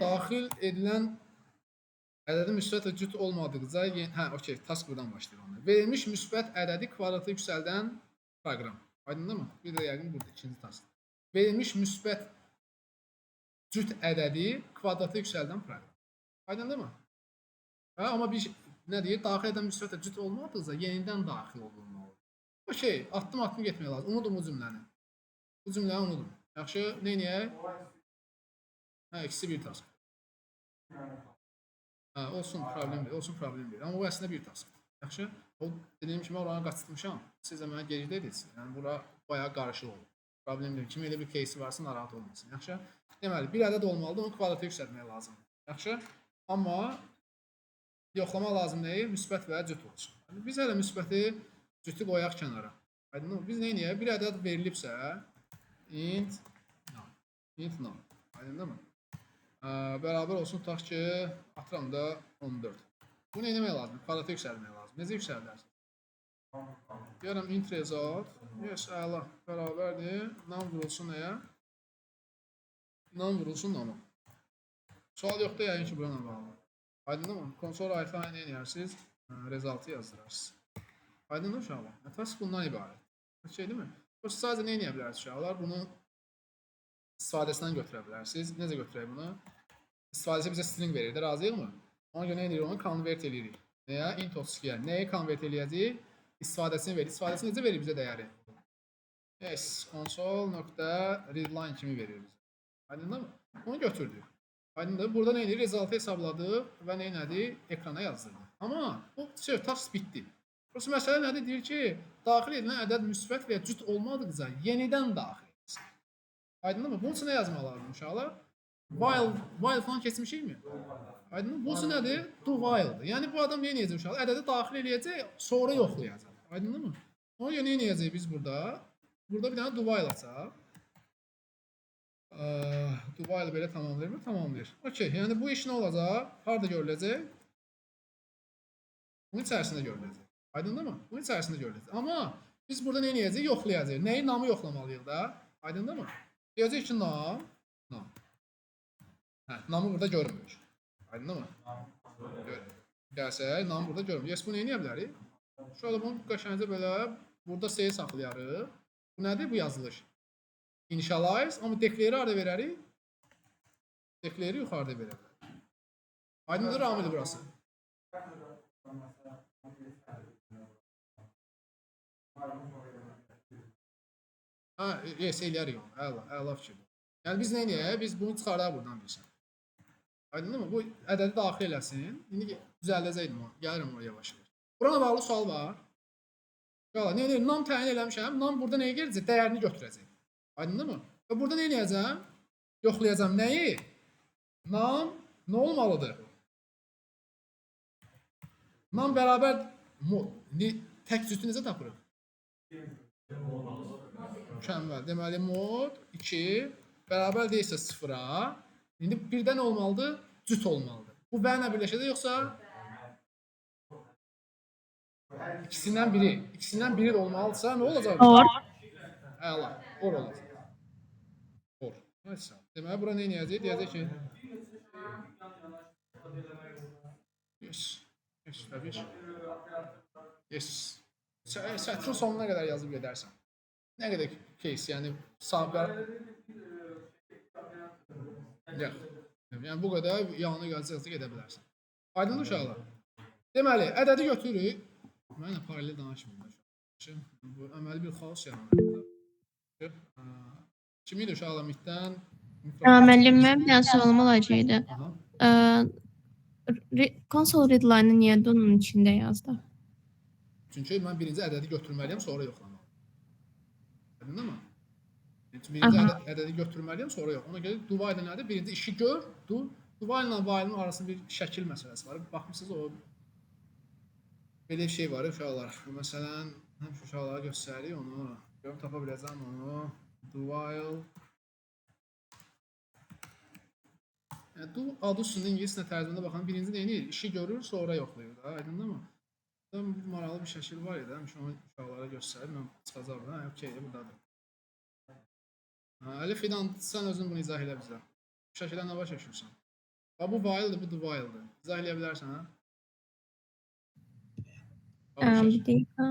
Daxil edilən ədədin müsbət və cüt olmadıqca, hə, okey, task buradan başlayır ona. Verilmiş müsbət ədədi kvadratı yüksəldən proqram. Aydındır mı? Bir də yəqin burada ikinci task. Verilmiş müsbət cüt ədədi kvadratı yüksəldən proqram. Aydındır mı? Hə, amma bir nə deyir? Daxil edən müsbət və cüt olmadıqca yenidən daxil olunmalı. Okey, addım getmək lazım. Unudun bu cümləni. Bu cümləni unudun. Yaxşı, nə edək? Hə, eksi bir task. Hə, olsun, problem deyil. Amma bu əslində bir task. Yaxşı, o dediyim kimi oranı qaçırtmışam. Siz də mənə geri dediniz. Yəni, bura bayağı qarışıq olur. Problem deyil. Kimi elə bir кейsi varsa narahat olmasın. Yaxşı, deməli, bir ədəd olmalıdır, onu kvadratı yüksəltmək lazımdır. Yaxşı, amma yoxlama lazım deyil, müsbət və cüt olsun. Yəni, biz hələ müsbəti cütü qoyaq kənara. Aydın, biz nə edək? Bir ədəd verilibsə, int none. Aydındır mı? Bərabər olsun, tutaq ki, atıram da 14. Bu nə etmək lazım? Kvadratı yüksəlmək lazım. Necə yüksəldirsən? Deyərəm int result. Yes, əla. Bərabərdir. Nam vurulsun nəyə? Nam vurulsun nama. Sual yoxdur, yəqin ki, buna bağlı. Aydındır mı? Konsol ayfayı nə edirsiniz? Rezultı yazdırarsınız. Aydındır uşaqlar. Task bundan ibarət. Şey değil mi? Sadəcə nə edə bilərsiniz uşaqlar? Bunu istifadəsindən götürə bilərsiniz. Necə götürək bunu? istifadəçi bizə string verir, razıyıqmı? Ona görə nə edirik? Onu convert edirik. Nəyə? Int 32-yə. Nəyi convert eləyəcəyik? İstifadəsini verir. İstifadəsini necə verir bizə dəyəri? Yes, console.readline kimi verir bizə. Aydındır mı? Onu götürdük. Aydındır. Burada nə edir? Resultı hesabladıq və nə edir? Ekrana yazdırdı. Amma bu task bitdi. Burası məsələ nədir? Deyir ki, daxil edilən ədəd müsbət və ya cüt olmadıqca yenidən daxil edilsin. Aydındır mı? Bunun üçün nə yazmaq lazım uşaqlar? While falan keçmişikmi? Aydındır mı? Bu üçün nədir? Do while'dır. Yəni bu adam nə edəcək uşaqlar? Ədədi daxil edəcək, sonra yoxlayacaq. Aydındır mı? Ona görə nə edəcək biz burada? Burada bir dənə do while açaq. Do while belə tamamlayır mı? Tamamlayır. Okey. Yəni bu iş nə olacaq? Harada görüləcək? Bunun içərisində görüləcək. Aydındır mı? Bunun içərisində görüləcək. Amma biz burada nə edəcəyik? Yoxlayacağıq. Nəyi? Namı yoxlamalıyıq da. Aydındır mı? Deyəcək ki, nam. Namı burada görmür. Aydındır mı? Gəlsək, namı burada görmür. Yes, bunu nə edə bilərik? Şöyle bunu qəşəngcə belə burada save saxlayarıq. Bu nədir? Bu yazılış. Initialize. Amma declare harada verərik? Declare yuxarıda verərik. Aydındır amili burası. Yes, eləyərik onu. Əla fikir. Yəni biz nə edəyək? Biz bunu çıxardaq buradan bilsən. Aydındır mı? Bu ədədi daxil eləsin. İndi düzəldəcəkdim onu. Gəlirəm oraya yavaş-yavaş. Burana bağlı sual var. Nə edir? Nam təyin eləmişəm. Nam burada nəyə gələcək? Dəyərini götürəcək. Aydındır mı? Və burada nə edəcəm? Yoxlayacam. Nəyi? Nam nə olmalıdır? Nam bərabər tək cütü necə tapırıq? Mükəmməl. Deməli mod 2 bərabər deyilsə 0-a. İndi birdən olmalıdır, cüt olmalıdır. Bu və ilə birləşəcək yoxsa? İkisindən biri olmalıdırsa nə olacaq? Or. Əla, or olacaq. Or. Neyse. Deməli, bura nə edəcək? Deyəcək ki... Yes. Yes, təbii ki. Yes. Sətrin sonuna qədər yazıb gedərsən. Nə qədər case, yəni sabir... Yox. Yəni bu qədər yanına gələcəksə gedə bilərsən. Aydındır uşaqlar. Deməli, ədədi götürürük. Mənə paralel danışmıyorum. Bu əməli bir xaos yaranır. Kim idi uşaqlar middən? Müəllim, mənim bir dənə sualım olacaqdı. Console readline-ı niyə donun içində yazdı? Çünki mən birinci ədədi götürməliyəm, sonra yoxlamalıyım. Aydındır mı? Birinci ədədi götürməliyəm, sonra yox. Ona görə do while nədir? Birinci işi gör, do while ilə while-ın arasında bir şəkil məsələsi var. Baxmışsınız o belə bir şey var uşaqlar. Məsələn, həmişə uşaqlara göstəririk onu. Görüm tapa biləcəm onu. Do while. Yəni do adı üstündə ingiliscə tərcümədə baxın. Birinci nə edir? İşi görür, sonra yoxlayır da. Aydındır mı? Burada maraqlı bir şəkil var idi. Həmişə onu uşaqlara göstərir. Mən çıxacağam da. Okey, burdadır. Əli Fidan, sən özün bunu izah elə bizə. Bu şəkildə nə başa düşürsən? Bu while'dır, bu do while'dır. İzah eləyə bilərsən, hə? Bir dəqiqə.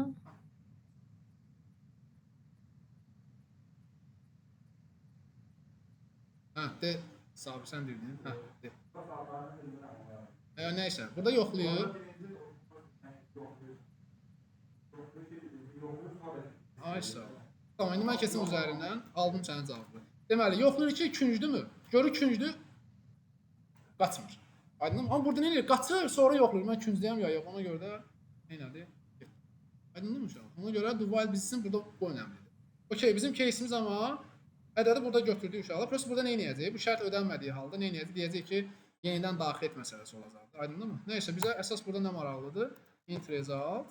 Hə, de. Sabir, sən dedin. Hə, de. Nəysə, burada yoxlayıb. Ay sağ ol. Tamam, indi mən keçim üzərindən, aldım sənin cavabı. Deməli, yoxlayır ki, küncdürmü? Görür küncdür, qaçmır. Aydın mı? Amma burada nə edir? Qaçır, sonra yoxlayır. Mən küncdəyəm ya yox, ona görə də nədir? Aydındır mı uşaq? Ona görə do while bizim burada bu önəmlidir. Okey, bizim case'imiz amma ədədi burada götürdük uşaqlar. Prosta burada nə edəcək? Bu şərt ödənmədiyi halda nə edəcək? Deyəcək ki, yenidən daxil et məsələsi olacaqdır. Aydındır mı? Nəysə, bizə əsas burada nə maraqlıdır? Int result.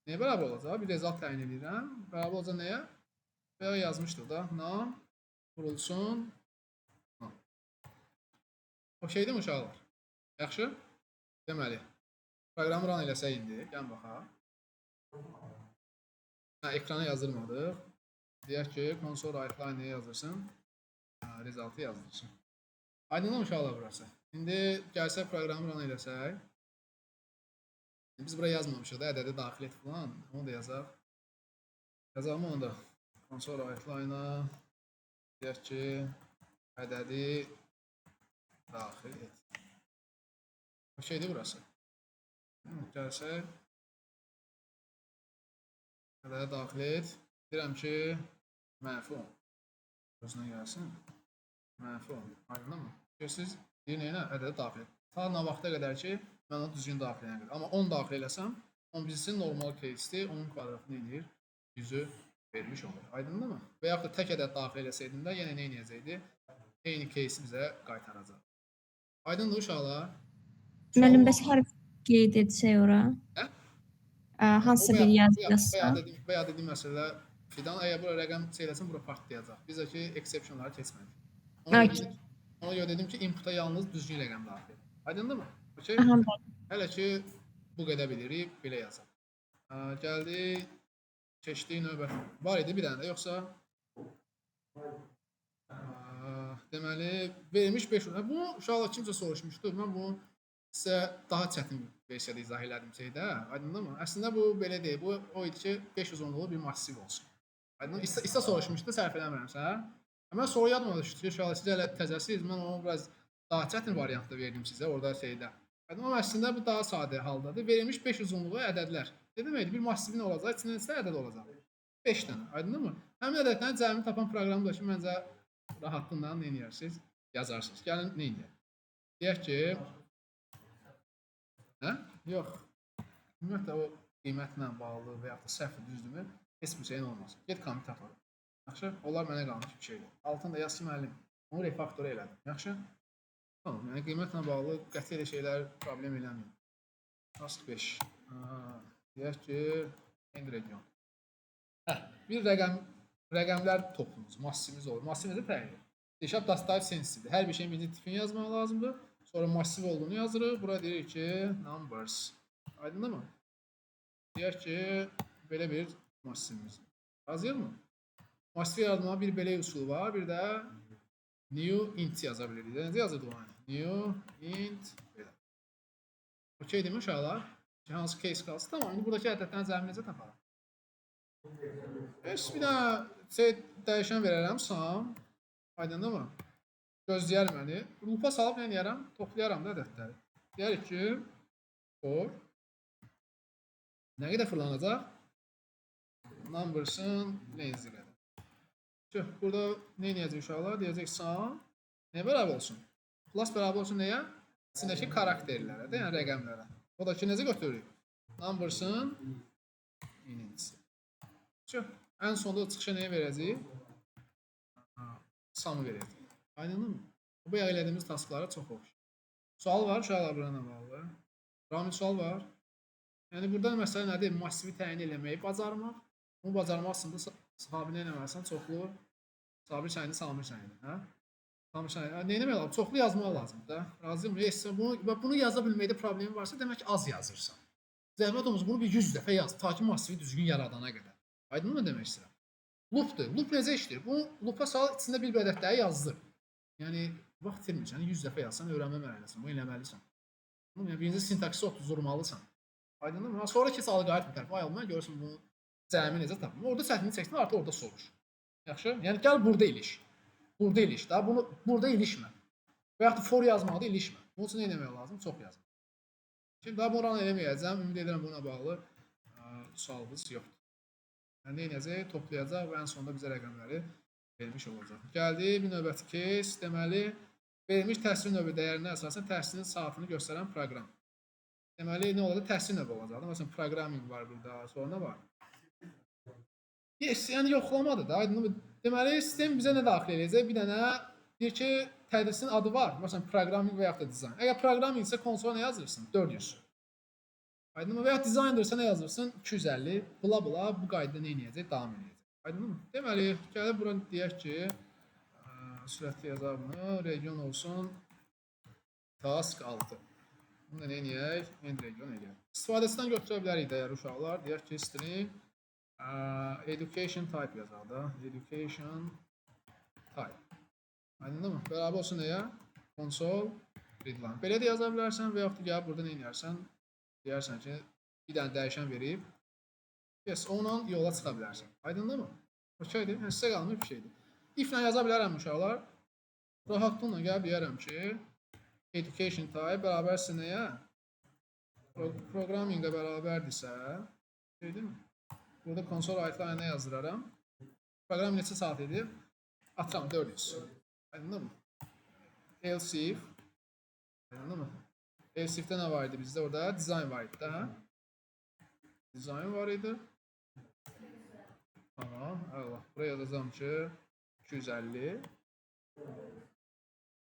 Nəyə bərabər olacaq? Bir result təyin edirəm. Bərabər olacaq nəyə? Və yazmışdıq da. Nam vurulsun. Nam. Okeydir mi uşaqlar? Yaxşı? Deməli, proqramı run eləsək indi. Gəlin baxaq. Ekrana yazdırmadıq. Deyək ki, console write-line nəyə yazırsın? Resultı yazdırsın. Aydındır mı uşaqlar burası? İndi gəlsək proqramı run eləsək. Biz buraya yazmamışıq da, ədədi daxil et falan. Onu da yazaq. Yazaq mı onu da? Console write-line'a deyək ki, ədədi daxil et. Okeydir burası. Gəlsək. Ədədə daxil et. Deyirəm ki, mənfi 10. Özünə gəlsin. Mənfi 10. Aydınmı? Siz deyir neyinə? Ədədə daxil et. Ta nə vaxta qədər ki, mən onu düzgün daxil edən qədər. Amma 10 daxil eləsəm, 10 bizsin normal case'dir. Onun kvadratı nə edir? 100'ü vermiş olur. Aydınmı? Və yaxud da tək ədəd daxil eləsəydin də yenə nə edəcəkdi? Eyni case'i bizə qaytaracaq. Aydındır uşaqlar? Müəllim, bəs hərf qeyd etsək ora? Hə? Hansısa bir yazılırsa? Bəya dediyim məsələ fidan, əgər bura rəqəm eləsən, bura partlayacaq. Biz ki, exceptionları keçmədik. Ona görə dedim ki, input'a yalnız düzgün rəqəm daxil. Aydındır mı? Okay? Hələ ki, bu qədər bilirik, belə yazaq. Gəldi, keçdik növbət. Var idi bir dənə də, yoxsa? Deməli, verilmiş 5 ünlü. Bunu uşaqlar kimsə soruşmuşdu. Mən bunu sizə daha çətin versiyada izah elədim şeydə. Aydındır mı? Əslində bu belə deyil. Bu o idi ki, 500 onluğu bir massiv olsun. Aydın? İsa soruşmuşdu, səhv eləmirəmsə. Mən sonra yadıma düşdü ki, uşaqlar siz hələ təzəsiz. Mən onu biraz daha çətin variantda verdim sizə orada şeydə. Aydın? Amma əslində bu daha sadə haldadır. Verilmiş 500 onluğu ədədlər. Dedim bir massivin olacaq, içində neçə ədəd olacaq? 5 dənə. Aydındır mı? Həmin ədədlərin cəmini tapan proqramı da ki, məncə rahatlığında nə edirsiniz? Yazarsınız. Gəlin nə edək? Deyək ki, hə? Yox. Ümumiyyətlə o qiymətlə bağlı və yaxud da səhv düzdürmü? Heç bir şeyin olmaz. Get kommit apar. Yaxşı? Onlar mənə qalmış bir şeydir. Altında yaz ki, müəllim. Onu refaktora elədim. Yaxşı? Tamam. Yəni qiymətlə bağlı qəti elə şeylər problem eləmir. Task 5. Deyək ki, end region. Bir rəqəmlər topumuz, massivimiz olur. Massiv necə təyin edir? C# data sensitivedir. Hər bir şeyin birinci tipini yazmaq lazımdır. Sonra massiv olduğunu yazırıq. Bura deyirik ki, numbers. Aydındır mı? Deyək ki, belə bir massivimiz. Razıyıq mı? Massiv yaratmağa bir belə üsul var. Bir də new int yaza bilirik. Necə yazırdı o? New int belə. Okey deyim uşaqlar? Hansı case qalsın? Tamam. İndi buradakı ədədlərin cəmini necə taparıq? Bir dənə dəyişən verərəm sam. Aydındır mı? Gözləyər məni. Lupa salıb nə edərəm? Toplayaram da ədədləri. Deyərik ki, for nə qədər fırlanacaq? Numbers'ın lenzi qədər. Burada nə edəcək uşaqlar? Deyəcək sam. Nəyə bərabər olsun? Plus bərabər olsun nəyə? İçindəki karakterlərə, yəni rəqəmlərə. O da ki, necə götürürük? Numbers'ın inintisi. Ən sonunda çıxışa nəyə verəcək? Samı verəcək. Aydındır mı? Bu bayaq elədiyimiz tasklara çox oxşur. Sual var, uşaqlar buranla bağlı. Ramil sual var. Yəni burada məsələ nədir? Massivi təyin eləməyi bacarmaq. Bunu bacarmaq aslında sabit eləməlisən, çoxlu sabit sayını, samir sayını. Samir sayını. Nə eləmək lazım? Çoxlu yazmaq lazımdır da. Razıyım. Bunu yaza bilməkdə problemi varsa, demək ki, az yazırsan. Zəhmət olmaz, bunu bir 100 dəfə yaz, ta ki massivi düzgün yaradana qədər. Aydın mı demək istəyirəm? Loopdur. Loop necə işləyir? Bu loopa sal, içində bir ədədləri yazdır. Yəni vaxt itirmirsən, 100 dəfə yazsan, öyrənmə mərhələsin, bunu eləməlisən. Yəni birinci sintaksi oturmalısan. Aydındır mı? Sonra keç alqoritm tərəfə ayılma, görürsən bunu cəmi necə tapım. Orada çətinlik çəksin, artıq orada soruş. Yaxşı? Yəni gəl burada iliş. Burada iliş. Daha bunu burada ilişmə. Və yaxud da for yazmaqda ilişmə. Bunun üçün nə etmək lazım? Çox yazmaq. Şimdi daha buranı eləməyəcəm. Ümid edirəm buna bağlı sualınız yoxdur. Yəni nə edəcək? Toplayacaq və ən sonunda bizə rəqəmləri vermiş olacaq. Gəldi bir növbəti case. Deməli, verilmiş təsir növü dəyərinə əsasən təsirin saatını göstərən proqram. Deməli, nə olacaq? Təsir növü olacaq. Məsələn, programming var burada. Sonra nə var? Yes, yəni yoxlamadır da. Aydın. Deməli, sistem bizə nə daxil edəcək? Bir dənə deyir ki, tədrisin adı var. Məsələn, programming və yaxud da dizayn. Əgər programming isə konsola nə yazırsın? 400. Aydın mı? Və ya dizayndırsa nə yazırsın? 250. Bula bula bu qaydada nə edəcək? Davam edəcək. Aydın mı? Deməli, gəlib bura deyək ki, sürətli yazar bunu, region olsun task 6. Bunu da nə edək? End region edək. İstifadəsindən götürə bilərik dəyərli uşaqlar. Deyək ki, string education type yazaq da. Education type. Aydın mı? Bərabər olsun nəyə? Console readline. Belə də yaza bilərsən və yaxud da gəlib burada nə edərsən? Deyərsən ki, bir dənə dəyişən verib. Yes, onunla yola çıxa bilərsən. Aydındır mı? Okeydir. Yəni, sizə qalmır bir şeydir. If-lə yaza bilərəm uşaqlar. Rahatlıqla gəlib deyərəm ki, education type bərabərsə nəyə? Programminglə bərabərdirsə, dedim, burada konsol line yazdıraram. Proqram neçə saat edir? Atıram 400. Aydındır mı? Else if. Aydındır mı? Else if'də nə var idi bizdə? Orada design var idi da. Design var idi. Tamam, Allah. Buraya yazacağım ki 250.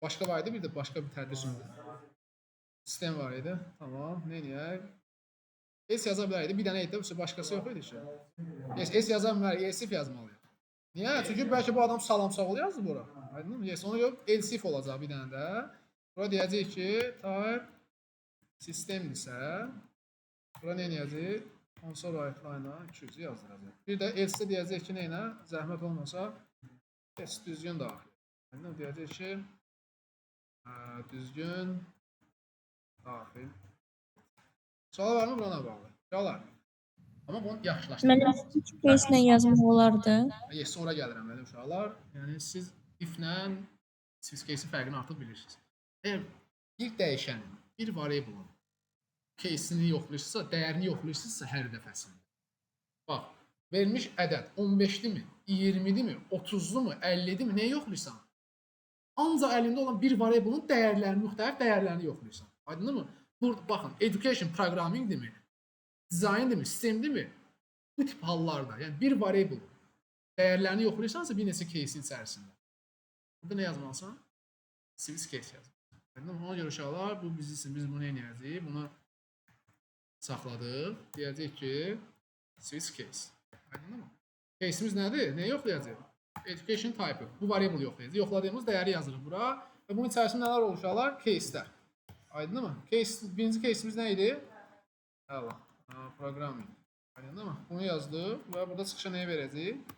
Başqa var idi, bir də başqa bir tədris sistem var idi. Tamam, neyniyək? S yaza bilərdi, bir dənə idi, başqası yox idi ki. S yaza bilər, else if yazmalıyıq. Niyə? Çünki bəlkə bu adam salam-sağol yazdı bura. Aydın mı? Yes, ona görə else if olacaq bir dənə də. Bura deyəcək ki, type sistemdirsə, bura nə deyəcək? Console write-line-a 200 yazdıracaq. Bir də else deyəcək ki, nə? Zəhmət olmasa, yes, düzgün daxil. Aydın mı? Deyəcək ki, düzgün daxil. Sual var mı buna bağlı? Suallar. Amma bunu yaxşılaşdırın. Mən if case-lə yazmaq olardı. Yes, sonra gəlirəm mənim uşaqlar. Yəni siz if-lə switch case-in fərqini artıq bilirsiniz. Əgər bir dəyişənin, bir variable'ın case-ini yoxlayırsınızsa, dəyərini yoxlayırsınızsa hər dəfəsində. Bax, verilmiş ədəd 15-dirmi, 20-dirmi, 30-durmu, 50-dirmi, nəyi yoxlayırsan? Ancaq əlində olan bir variable'ın dəyərlərini, müxtəlif dəyərlərini yoxlayırsan. Aydındır mı? Burada baxın, education programming-dirmi, design-dirmi, sistemdirmi? Bu tip hallarda, yəni bir variable dəyərlərini yoxlayırsansa bir neçə case-in içərisində. Burada nə yazmalısan? Switch case yazmalısan. Ona görə uşaqlar, bu biz bunu nə edəcəyik? Bunu saxladıq. Deyəcək ki, switch case. Aydındır mı? Case'imiz nədir? Nəyi yoxlayacaq? Education type. Bu variable yoxlayacaq. Yoxladığımız dəyəri yazırıq bura. Və bunun içərisində nələr olur uşaqlar? Case'lər. Aydındır mı? Birinci case'imiz nə idi? Allah. Programming. Aydındır mı? Bunu yazdıq və burada çıxışa nəyə verəcəyik?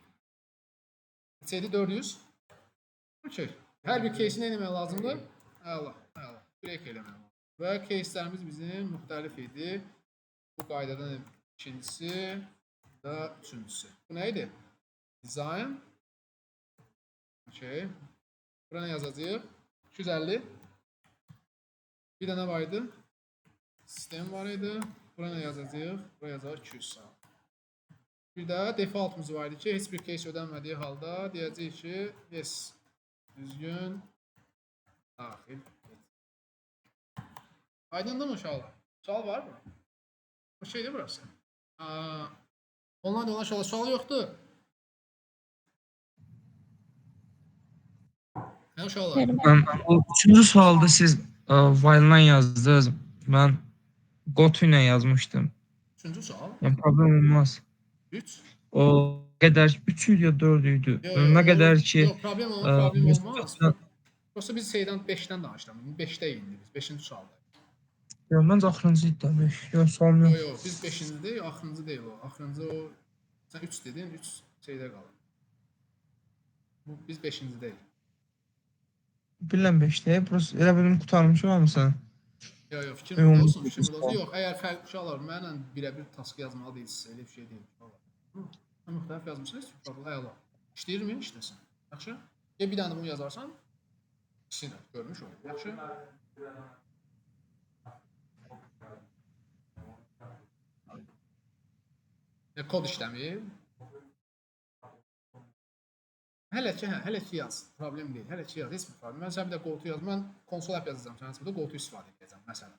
Neçəydi? 400. Okey. Hər bir case-i nə eləmək lazımdır? Allah. Break eləmək lazımdır. Və case-lərimiz bizim müxtəlif idi. Bu qaydadan ikincisi və üçüncüsü. Bu nə idi? Design. Okey. Bura nə yazacağıq? 250. Bir dənə var idi. Sistem var idi. Bura nə yazacağıq? Bura yazacağıq 200 saat. Bir də defaultımız var idi ki, heç bir case ödənmədiyi halda deyəcəyik ki, yes, düzgün, daxil. Aydındır mı uşaqlar? Sual var mı? Bu şeydir burası. Online olan uşaqlar sual yoxdur. Nə uşaqlar? O üçüncü sualda siz while-dan yazdınız. Mən Goto ilə yazmışdım. Üçüncü sual. Yəni problem olmaz. 3. O qədər 3 idi ya 4 idi. Nə qədər ki Yox, problem olmaz. Yoxsa biz şeydən 5-dən danışdıq. 5-də indi biz. 5-ci sualda. Yox, məncə axırıncı idi da 5. Yox, sualım yox. Yox, biz 5-cidir, axırıncı deyil o. Axırıncı o sən 3 dedin, 3 şeydə qalır. Biz 5-cidəyik. Bilən 5-də, burası elə bilim qurtarmışam hamısını. Yox, fikrim olsun. Yox, əgər fərqli uşaqlar mənlə birə-bir task yazmalı deyilsinizsə, elə bir şey deyil. Müxtəlif yazmışsınız, əla. İşləyirmi? İşləsin. Yaxşı? Bir dənə bunu yazarsan, ikisini görmüş olur. Yaxşı? Kod işləmir. Hələ ki yaz. Problem deyil. Hələ ki yaz. Heç bir problem. Mən sən bir də Goto yaz. Mən konsol app yazacağam. Sən burada Goto istifadə edəcəm məsələn.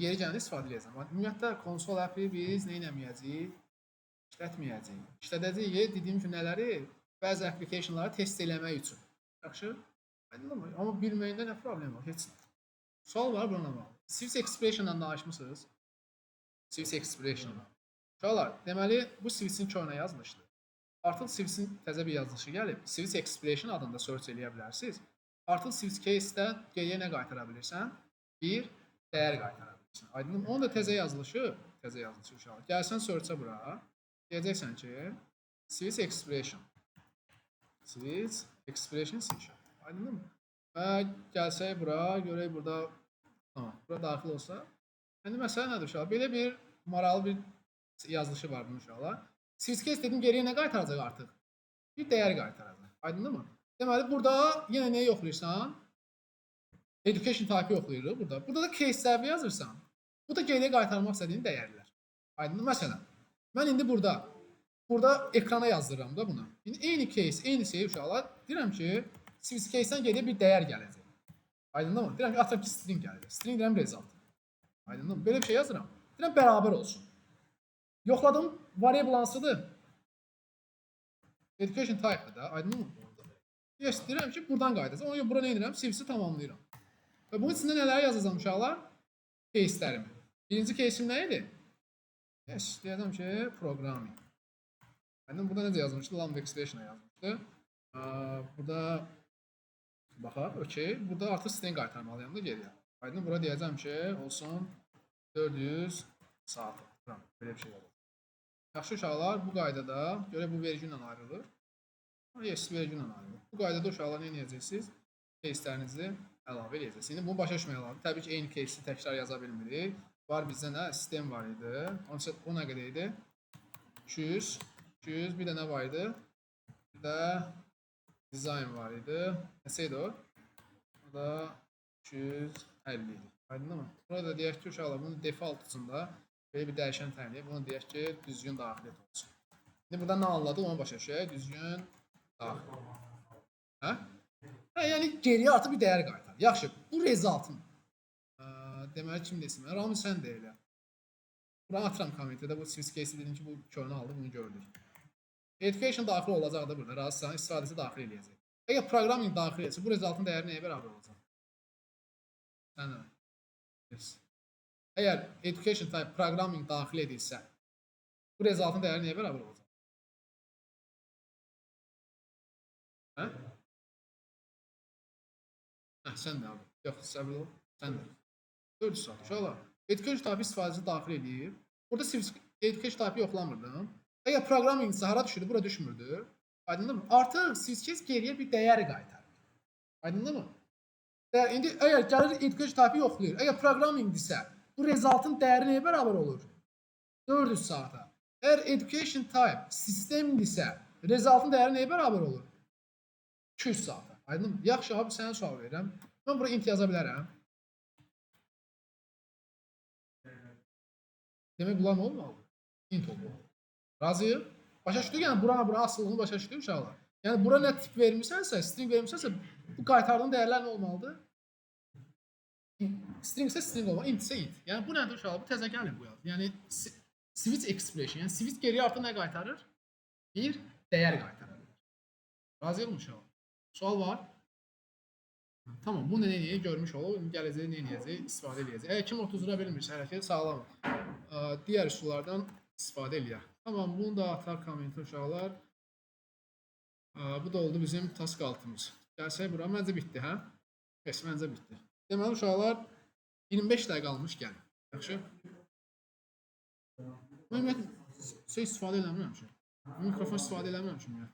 Yeri gələndə istifadə edəcəm. Ümumiyyətlə konsol appi biz nə etməyəcəyik? İşlətməyəcəyik. İşlədəcəyik dediyim ki, nələri? Bəzi applicationları test eləmək üçün. Yaxşı? Aydınmı? Amma bilməyində nə problem var? Heç. Sual var buna bağlı. Switch expression-dan danışmısınız? Switch expression. Uşaqlar, deməli bu switch-in körünə yazılmışdı. Artıq switch-in təzə bir yazılışı gəlib. Switch expression adında search eləyə bilərsiniz. Artıq switch case-də geriyə nə qaytara bilirsən? Bir dəyər qaytara bilirsən. Aydın. Onun da təzə yazılışı uşaqlar. Gəlsən search-a bura. Deyəcəksən ki, switch expression. Switch expression C#. Aydın mı? Və gəlsək bura, görək burada tamam, bura daxil olsa. Yəni məsələ nədir uşaqlar? Belə bir maraqlı bir yazılışı var bunun uşaqlar. Switch case dedim geriyə nə qaytaracaq artıq? Bir dəyər qaytaracaq. Aydındır mı? Deməli burada yenə nəyi yoxlayırsan? Education type yoxlayırıq burada. Burada da case səviyyə yazırsan. Bu da geriyə qaytarmaq istədiyim dəyərlər. Aydındır? Məsələn, mən indi burada ekrana yazdırıram da bunu. İndi eyni case, eyni şey uşaqlar. Deyirəm ki, switch case-dən geriyə bir dəyər gələcək. Aydındır mı? Deyirəm ki, atıram ki, string gələcək. String deyirəm result. Aydındır mı? Belə bir şey yazıram. Deyirəm bərabər olsun. Yoxladığım variable hansıdır? Education type-dır da. Aydındır mı? Yes, deyirəm ki, buradan qayıdacaq. Ona görə bura nə edirəm? Switch-i tamamlayıram. Və bunun içində nələr yazacağam uşaqlar? Case'lərimi. Birinci case'im nə idi? Yes, deyəcəm ki, programming. Aydın burada necə yazmışdı? Lambda expression yazmışdı. Burada baxaq, okey. Burada artıq string qaytarmalıyam da geriyə. Aydın bura deyəcəm ki, olsun 400 saat. Belə bir şey olur. Yaxşı uşaqlar, bu qaydada görə bu vergü ilə ayrılır. Yes, vergü ilə ayrılır. Bu qaydada uşaqlar nə edəcəksiniz? Case'lərinizi əlavə edəcəksiniz. İndi bunu başa düşmək lazım. Təbii ki, eyni case'i təkrar yaza bilmirik. Var bizdə nə? Sistem var idi. O nə qədər idi? 200, bir də nə var idi? Bir də design var idi. Nəsə idi o? O da 250 idi. Aydındır mı? Burada deyək ki, uşaqlar bunun defaultçunda belə bir dəyişən təyin edək. Bunu deyək ki, düzgün daxil et olsun. İndi burada nə anladıq? Onu başa düşək. Düzgün daxil. Hə? Yəni geriyə artıq bir dəyər qaytar. Yaxşı, bu resultın deməli kim desin? Rami sən də elə. Bura atıram kommentdə. Bu switch case dedim ki, bu körünü aldı, bunu gördük. Education daxil olacaq da burada. Razısan, istifadəsi daxil eləyəcək. Əgər programming daxil etsə, bu resultun dəyəri nəyə bərabər olacaq? Sən də. Yes. Əgər education type programming daxil edilsə, bu resultun dəyəri nəyə bərabər olacaq? Hə? Hə, sən də abi. Yox, səbəb ol. Sən də. 400 saat. Uşaqlar, education type istifadəsi daxil edir. Burada education type yoxlamırdım. Əgər programming isə hara düşürdü, bura düşmürdü. Aydındır mı? Artıq switch case geriyə bir dəyər qaytarır. Aydındır mı? İndi əgər gəlir education type yoxlayır. Əgər programming isə bu resultun dəyəri nəyə bərabər olur? 400 saata. Əgər education type sistemdirsə, resultun dəyəri nəyə bərabər olur? 200 saata. Aydın mı? Yaxşı abi, sənə sual verirəm. Mən bura int yaza bilərəm. Demək bunlar nə olmalı? Int olmalı. Razıyıq? Başa düşdük, yəni bura asıllığını başa düşdük uşaqlar. Yəni bura nə tip vermişsənsə, string vermişsənsə, bu qaytardığın dəyərlər nə olmalıdır? String isə string olmalı, int isə int. Yəni bu nədir uşaqlar? Bu təzə gəlin bu yaz. Yəni switch expression, yəni switch geriyə artıq nə qaytarır? Bir dəyər qaytarır. Razıyıq mı uşaqlar? Sual var? Tamam, bunu nə edəyək görmüş olub, gələcəyi nə edəcək, istifadə edəcək. Əgər kim 30 lira bilmirsə, hərəkət sağlam. Digər üsullardan istifadə edək. Tamam, bunu da atar kommenti uşaqlar. Bu da oldu bizim task altımız. Gəlsək bura, məncə bitdi, hə? Bəs, məncə bitdi. Deməli uşaqlar, 25 dəqiqə qalmış gəlin. Yaxşı? Mən ümumiyyətlə istifadə eləmirəm ki. Mikrofon istifadə eləmirəm ki.